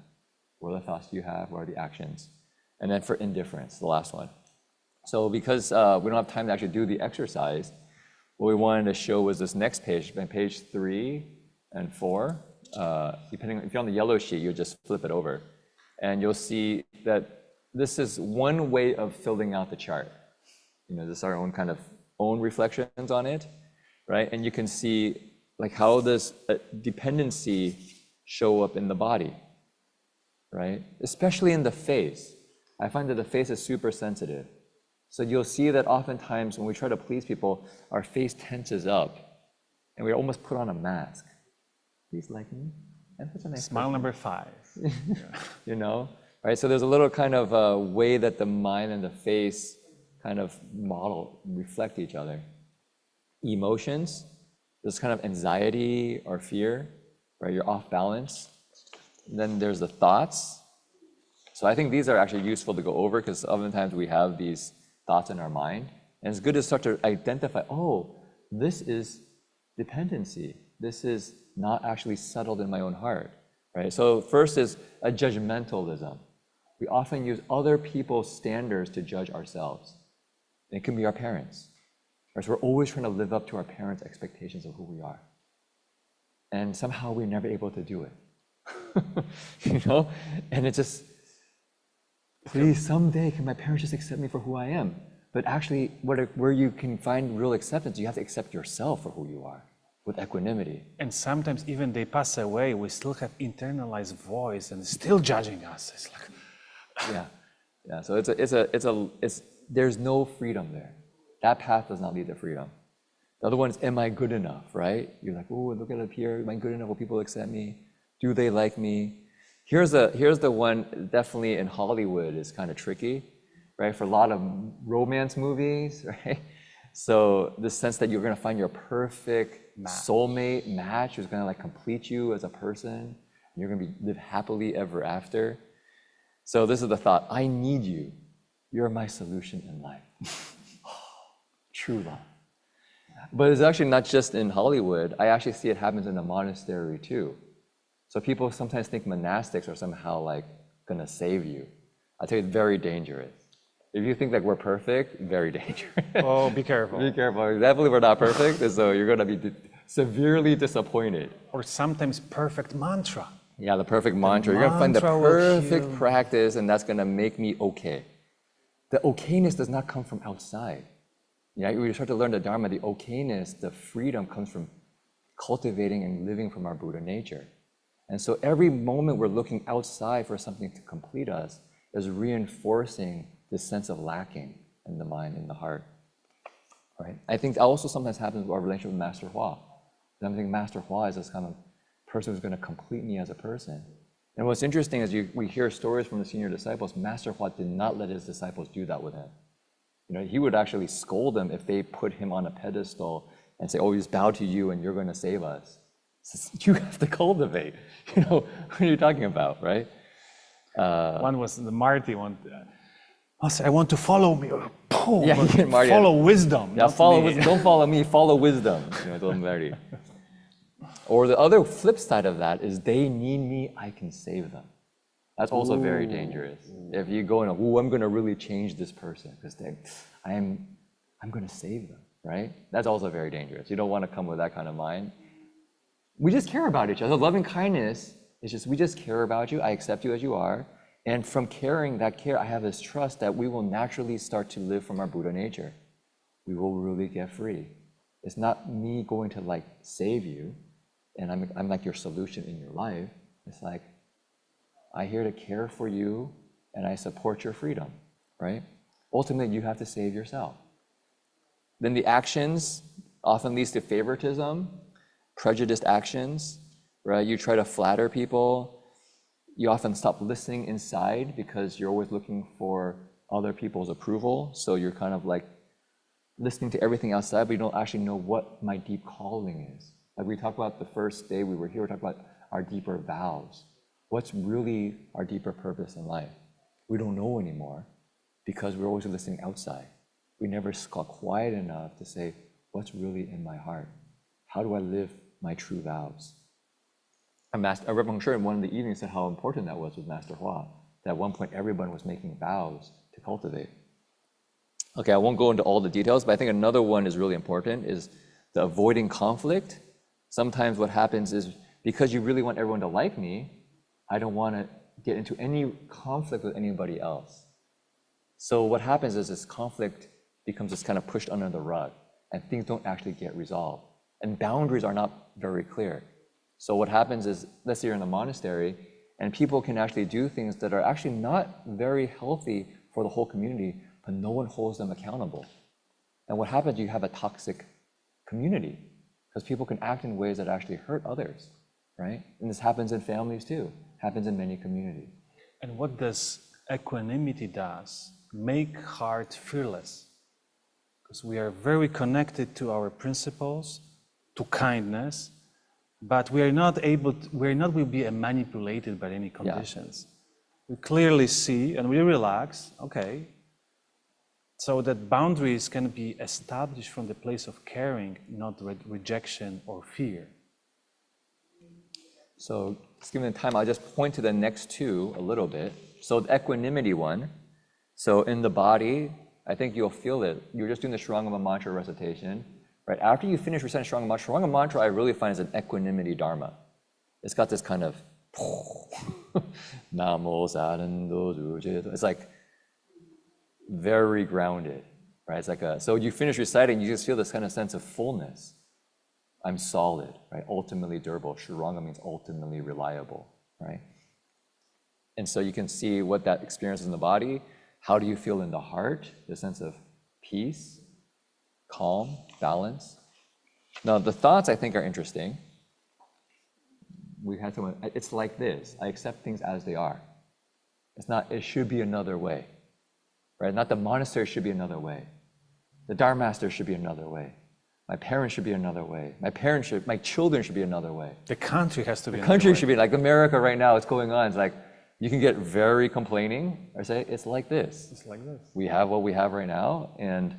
What are the thoughts you have? What are the actions? And then for indifference, the last one. So because we don't have time to actually do the exercise, what we wanted to show was this next page, page 3 and 4. Depending, if you're on the yellow sheet, you'll just flip it over. And you'll see that this is one way of filling out the chart. You know, this is our own reflections on it, right? And you can see like how does dependency show up in the body, right? Especially in the face. I find that the face is super sensitive. So you'll see that oftentimes when we try to please people, our face tenses up and we almost put on a mask. Please like me. I'm such a nice
Smile
person.
number 5.
You know, right? So there's a little kind of way that the mind and the face kind of reflect each other. Emotions, there's kind of anxiety or fear, right? You're off balance. And then there's the thoughts. So I think these are actually useful to go over because oftentimes we have these thoughts in our mind. And it's good to start to identify, oh, this is dependency. This is not actually settled in my own heart, right? So first is a judgmentalism. We often use other people's standards to judge ourselves. It can be our parents. Right? So we're always trying to live up to our parents' expectations of who we are. And somehow we're never able to do it. You know? And it's just, please, someday can my parents just accept me for who I am? But actually, where you can find real acceptance, you have to accept yourself for who you are with equanimity.
And sometimes even they pass away, we still have internalized voice and still judging us. It's like,
yeah. So there's no freedom there. That path does not lead to freedom. The other one is, am I good enough, right? You're like, oh, look at up here. Am I good enough? Will people accept me? Do they like me? Here's the one definitely in Hollywood is kind of tricky, right? For a lot of romance movies, right? So the sense that you're going to find your perfect soulmate match who's going to like complete you as a person. And you're going to live happily ever after. So this is the thought, I need you. You're my solution in life. True love. But it's actually not just in Hollywood. I actually see it happens in a monastery too. So people sometimes think monastics are somehow like gonna save you. I tell you, it's very dangerous. If you think that we're perfect, very dangerous.
oh, be careful.
Be careful. Definitely we're not perfect, so you're gonna be severely disappointed.
Or sometimes perfect mantra.
Yeah, the perfect mantra. You're gonna find the
mantra will
perfect
heal.
practice, and that's gonna make me okay. The okayness does not come from outside. Yeah, we start to learn the Dharma, the okayness, the freedom comes from cultivating and living from our Buddha nature. And so every moment we're looking outside for something to complete us is reinforcing this sense of lacking in the mind, in the heart. Right? I think that also sometimes happens with our relationship with Master Hua. I think Master Hua is this kind of person who's going to complete me as a person. And what's interesting is we hear stories from the senior disciples. Master Hua did not let his disciples do that with him. You know, he would actually scold them if they put him on a pedestal and say, "Oh, we just bow to you and you're going to save us." Says, you have to cultivate. You know, what are you talking about, right?
One was the Marty one. I want to follow me. Oh,
Yeah, Marty.
follow wisdom.
Yeah,
not
follow
me.
wisdom. Don't follow me, follow wisdom. You know, told Marty. Or the other flip side of that is they need me, I can save them. That's also very dangerous. If you go in, "Ooh, I'm going to really change this person because I'm going to save them," right? That's also very dangerous. You don't want to come with that kind of mind. We just care about each other. Loving kindness is just, we just care about you. I accept you as you are. And from caring that care, I have this trust that we will naturally start to live from our Buddha nature. We will really get free. It's not me going to like save you and I'm like your solution in your life. It's like, I'm here to care for you and I support your freedom, right? Ultimately, you have to save yourself. Then the actions often leads to favoritism, prejudiced actions, right? You try to flatter people. You often stop listening inside because you're always looking for other people's approval. So you're kind of like listening to everything outside, but you don't actually know what my deep calling is. Like we talked about the first day we were here, we talked about our deeper vows. What's really our deeper purpose in life? We don't know anymore because we're always listening outside. We never got quiet enough to say, what's really in my heart? How do I live my true vows? Rebbe Hong Shui in one of the evenings said how important that was with Master Hua. That at one point everyone was making vows to cultivate. Okay, I won't go into all the details, but I think another one is really important is the avoiding conflict. Sometimes what happens is because you really want everyone to like me, I don't want to get into any conflict with anybody else. So what happens is this conflict becomes just kind of pushed under the rug and things don't actually get resolved. And boundaries are not very clear. So what happens is, let's say you're in the monastery and people can actually do things that are actually not very healthy for the whole community, but no one holds them accountable. And what happens, you have a toxic community because people can act in ways that actually hurt others, right? And this happens in families too, happens in many communities.
And what does equanimity does? Make heart fearless. Because we are very connected to our principles, to kindness, but we are not will be manipulated by any conditions. Yeah. We clearly see and we relax, okay, so that boundaries can be established from the place of caring, not rejection or fear.
So just given the time, I'll just point to the next two a little bit. So the equanimity one, so in the body, I think you'll feel it. You're just doing the Shurangama mantra recitation. Right, after you finish reciting Shurangama mantra, I really find is an equanimity Dharma. It's got this kind of Namo Sadando. It's like very grounded, right? It's like so you finish reciting, you just feel this kind of sense of fullness. I'm solid, right? Ultimately durable. Shuranga means ultimately reliable, right? And so you can see what that experience is in the body. How do you feel in the heart? The sense of peace, calm, balance. Now, the thoughts I think are interesting. We had someone, it's like this. I accept things as they are. It's not, it should be another way, right? Not the monastery should be another way. The Dharma master should be another way. My parents should be another way. My children should be another way.
The country has to be
another way. The country should be, like America right now, what's going on. It's like, you can get very complaining or say, it's like this.
It's like this.
We have what we have right now, and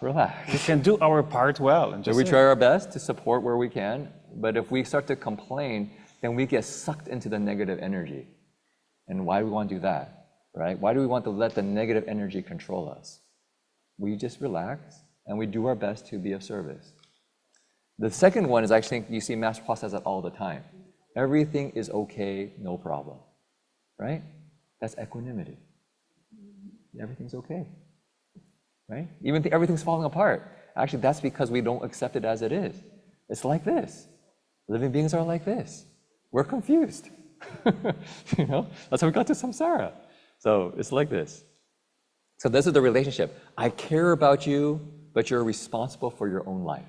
relax.
We can do our part well. And
so we try our best to support where we can, but if we start to complain, then we get sucked into the negative energy. And why do we want to do that, right? Why do we want to let the negative energy control us? We just relax and we do our best to be of service. The second one is actually, you see Master Paul says that all the time. Everything is okay, no problem, right? That's equanimity. Everything's okay, right? Even if everything's falling apart. Actually, that's because we don't accept it as it is. It's like this. Living beings are like this. We're confused. You know, that's how we got to samsara. So it's like this. So this is the relationship. I care about you, but you're responsible for your own life.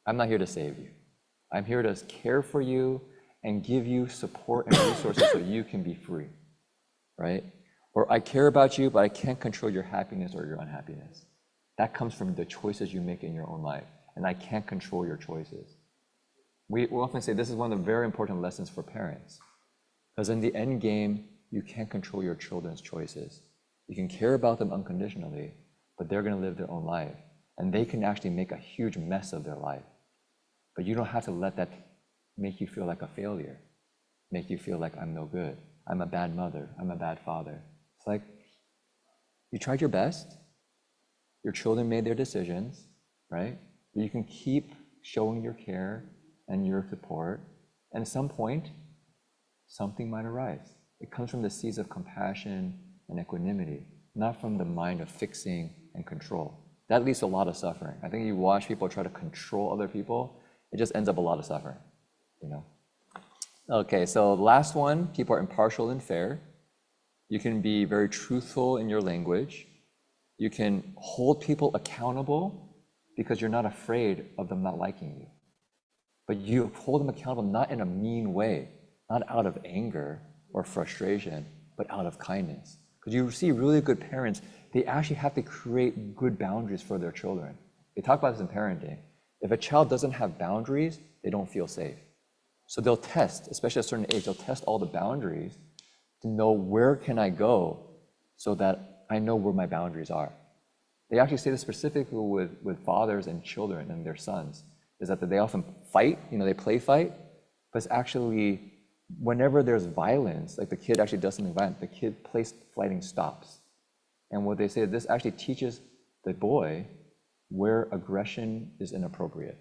I'm not here to save you. I'm here to care for you and give you support and resources so you can be free, right? Or I care about you, but I can't control your happiness or your unhappiness. That comes from the choices you make in your own life, and I can't control your choices. We often say this is one of the very important lessons for parents, because in the end game, you can't control your children's choices. You can care about them unconditionally, but they're going to live their own life, and they can actually make a huge mess of their life. But you don't have to let that make you feel like a failure, make you feel like I'm no good, I'm a bad mother, I'm a bad father. It's like, you tried your best, your children made their decisions, right? But you can keep showing your care and your support, and at some point, something might arise. It comes from the seeds of compassion and equanimity, not from the mind of fixing and control. That leads to a lot of suffering. I think you watch people try to control other people, it just ends up a lot of suffering, you know? Okay, so last one, people are impartial and fair. You can be very truthful in your language. You can hold people accountable because you're not afraid of them not liking you. But you hold them accountable not in a mean way, not out of anger or frustration, but out of kindness. Because you see really good parents, they actually have to create good boundaries for their children. They talk about this in parenting. If a child doesn't have boundaries, they don't feel safe. So they'll test, especially at a certain age, they'll test all the boundaries to know where can I go so that I know where my boundaries are. They actually say this specifically with fathers and children and their sons, is that they often fight, you know, they play fight, but it's actually, whenever there's violence, like the kid actually does something violent, the kid play fighting stops. And what they say, this actually teaches the boy where aggression is inappropriate.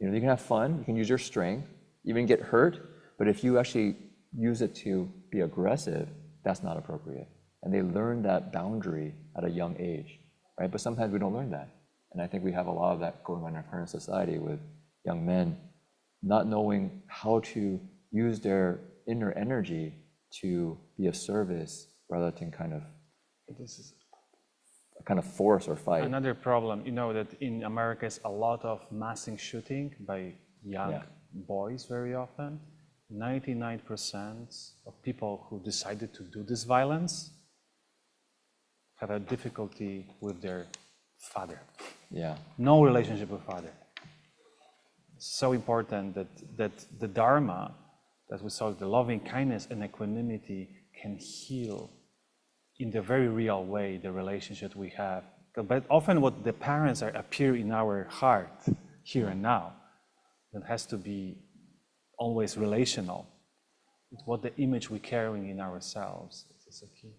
You know, you can have fun, you can use your strength, even get hurt, but if you actually use it to be aggressive, that's not appropriate. And they learn that boundary at a young age, right? But sometimes we don't learn that. And I think we have a lot of that going on in our current society with young men not knowing how to use their inner energy to be of service rather than kind of force or fight.
Another problem, you know, that in America is a lot of massing shooting by young boys very often. 99% of people who decided to do this violence have a difficulty with their father.
Yeah.
No relationship with father. So important that the Dharma, that we saw, the loving kindness and equanimity can heal in the very real way the relationship we have. But often what the parents appear in our heart, here and now, that has to be always relational. It's what the image we're carrying in ourselves is a key.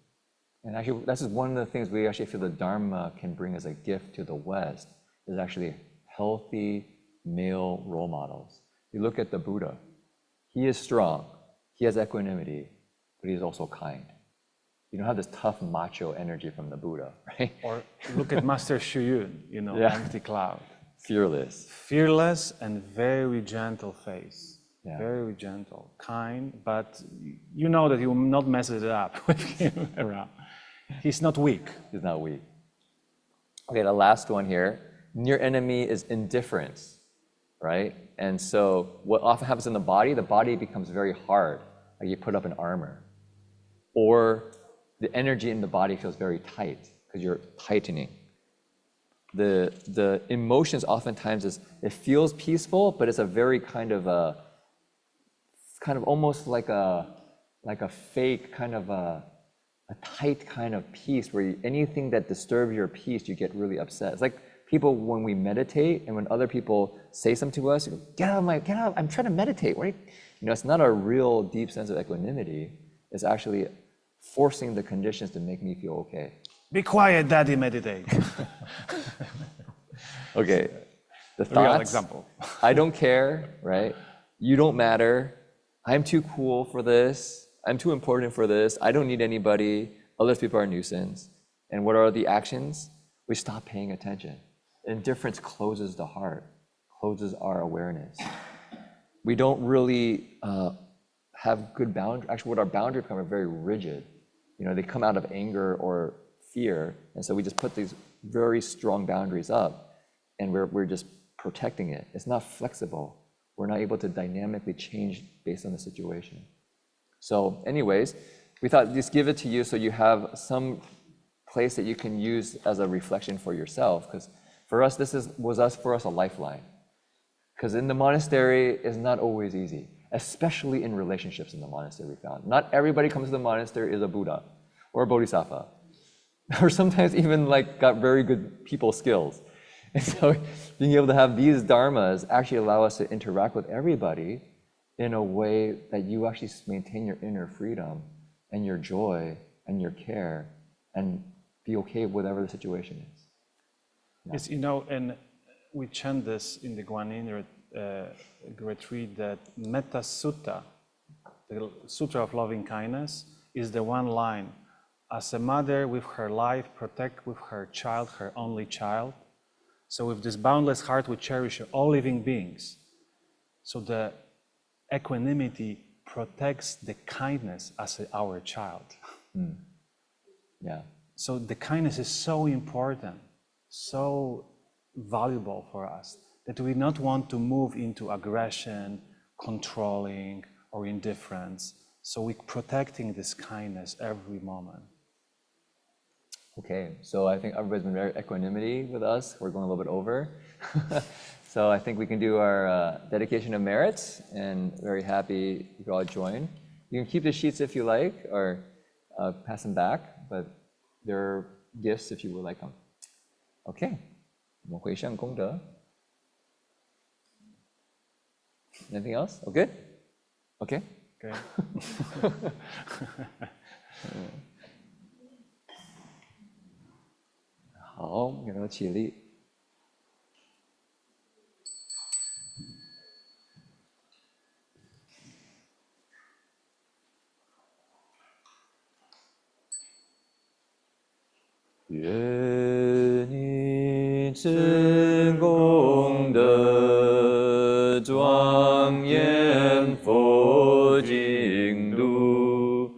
And actually, this is one of the things we actually feel the Dharma can bring as a gift to the West, is actually healthy male role models. You look at the Buddha, he is strong, he has equanimity, but he's also kind. You don't have this tough macho energy from the Buddha, right?
Or look at Master Shuyun, you know, empty cloud.
Fearless.
Fearless and very gentle face.
Yeah.
Very gentle, kind, but you know that you will not mess it up with him around. He's not weak.
He's not weak. Okay, the last one here. Near enemy is indifference, right? And so what often happens in the body becomes very hard, like you put up an armor. Or the energy in the body feels very tight because you're tightening. The emotions oftentimes is, it feels peaceful, but it's a very kind of almost like a fake kind of a tight kind of peace where anything that disturbs your peace, you get really upset. It's like people when we meditate and when other people say something to us, you go, get out, I'm trying to meditate, right? You know, it's not a real deep sense of equanimity. It's actually forcing the conditions to make me feel okay.
Be quiet, Daddy, meditate.
Okay, The
A real
thoughts,
example.
I don't care, right? You don't matter. I'm too cool for this. I'm too important for this. I don't need anybody. Other people are a nuisance. And what are the actions? We stop paying attention. Indifference closes the heart, closes our awareness. We don't really have good boundaries. Actually, what our boundaries become are very rigid. You know, they come out of anger or fear. And so we just put these very strong boundaries up and we're just protecting it. It's not flexible. We're not able to dynamically change based on the situation. So anyways, we thought just give it to you so you have some place that you can use as a reflection for yourself. Because for us, this was a lifeline. Because in the monastery, it's not always easy, especially in relationships in the monastery, we found. Not everybody comes to the monastery is a Buddha or a Bodhisattva, or sometimes even like got very good people skills. And so being able to have these dharmas actually allow us to interact with everybody in a way that you actually maintain your inner freedom and your joy and your care and be okay with whatever the situation is. Yeah.
Yes, you know, and we chant this in the Guanyin retreat that Metta Sutta, the Sutra of Loving Kindness, is the one line. As a mother with her life, protect with her child, her only child. So with this boundless heart, we cherish all living beings. So the equanimity protects the kindness as our child.
Mm. Yeah.
So the kindness is so important, so valuable for us that we not want to move into aggression, controlling, or indifference. So we're protecting this kindness every moment.
Okay, so I think everybody's been very equanimity with us. We're going a little bit over. So I think we can do our dedication of merits, and very happy you can all join. You can keep the sheets if you like, or pass them back, but they're gifts if you would like them. Okay, 我们回向功德. Anything else? Oh, good? Okay.
Okay.
好，给他起立。愿你此功德庄严佛净土，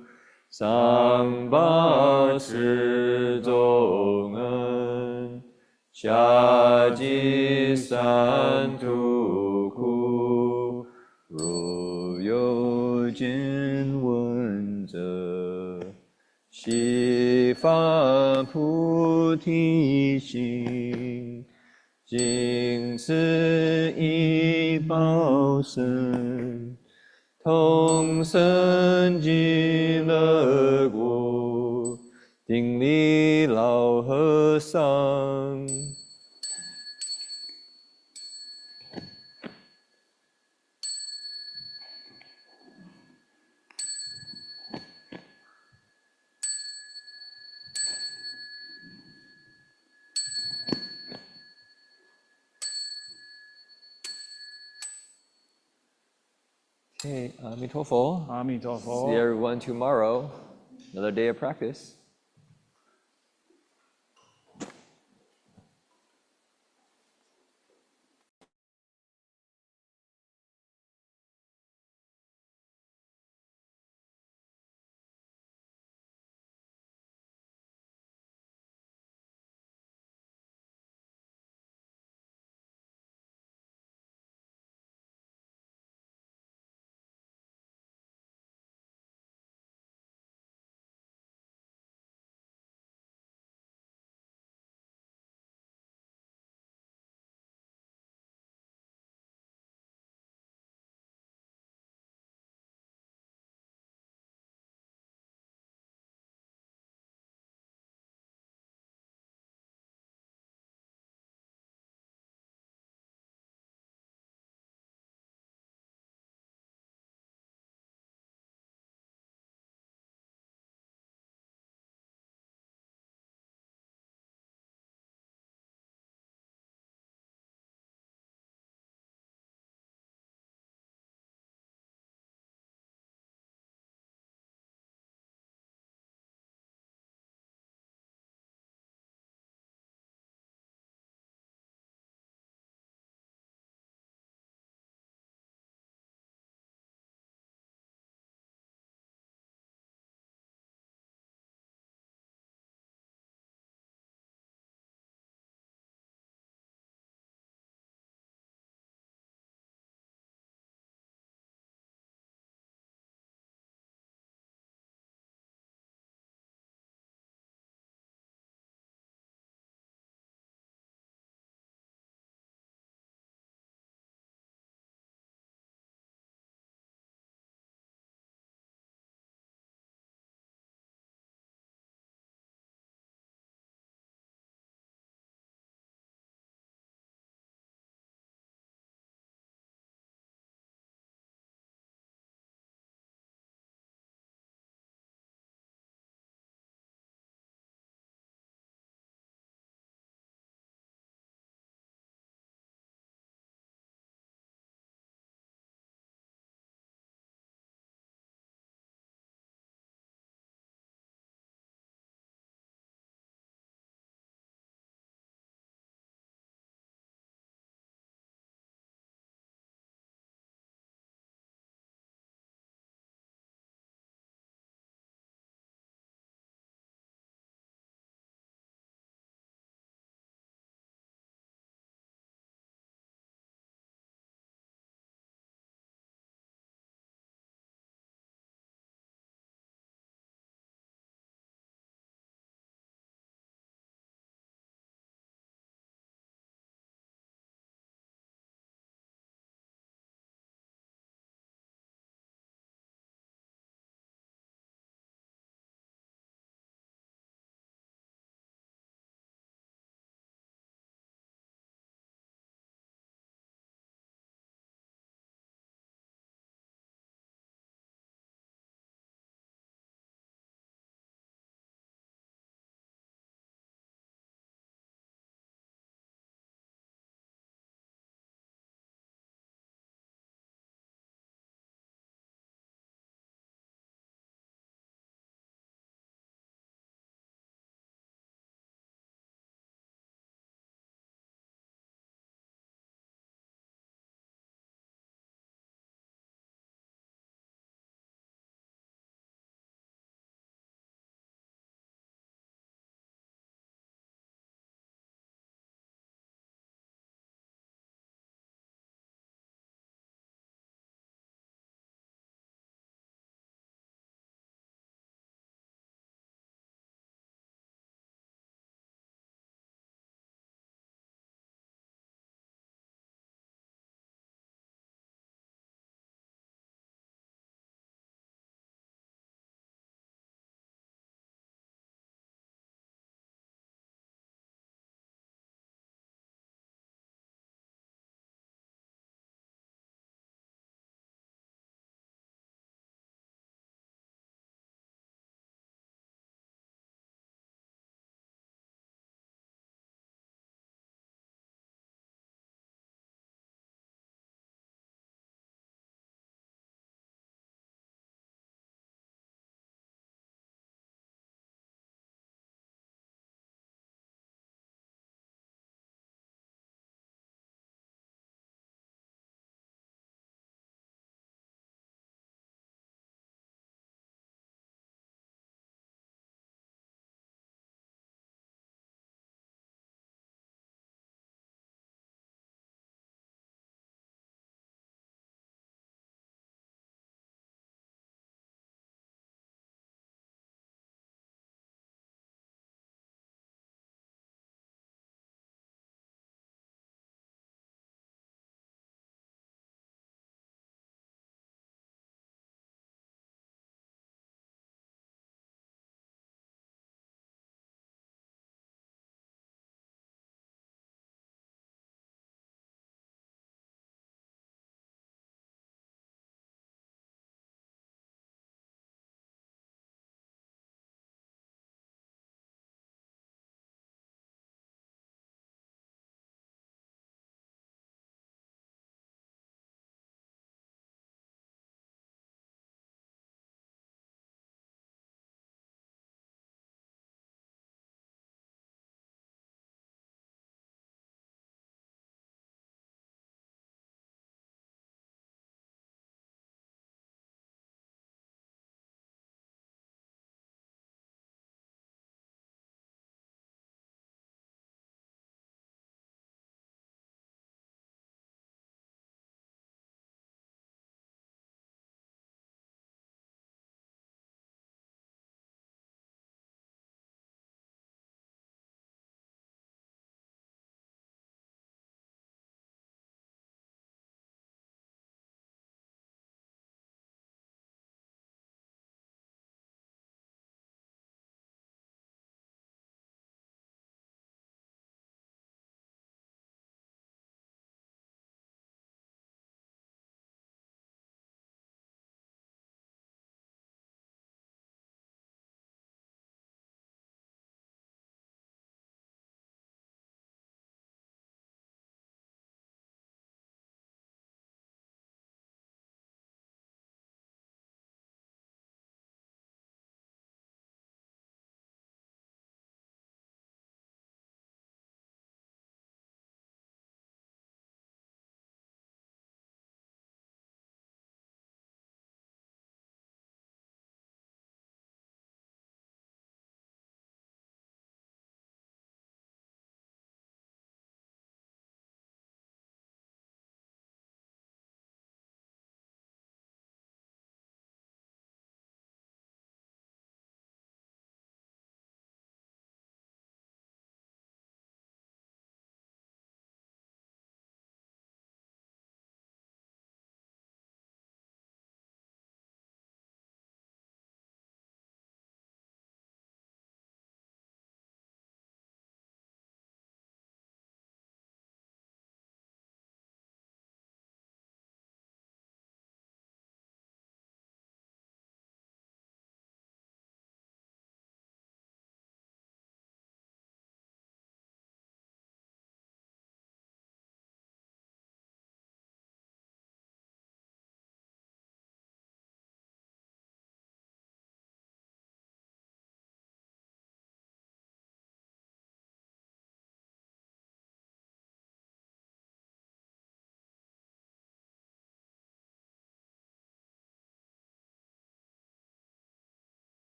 上报四重恩，下济三途苦。若有见闻者，悉发菩提心，尽此一报身，同生极乐国，顶礼老和尚。Okay, 阿弥陀佛.
阿弥陀佛.
See everyone tomorrow. Another day of practice.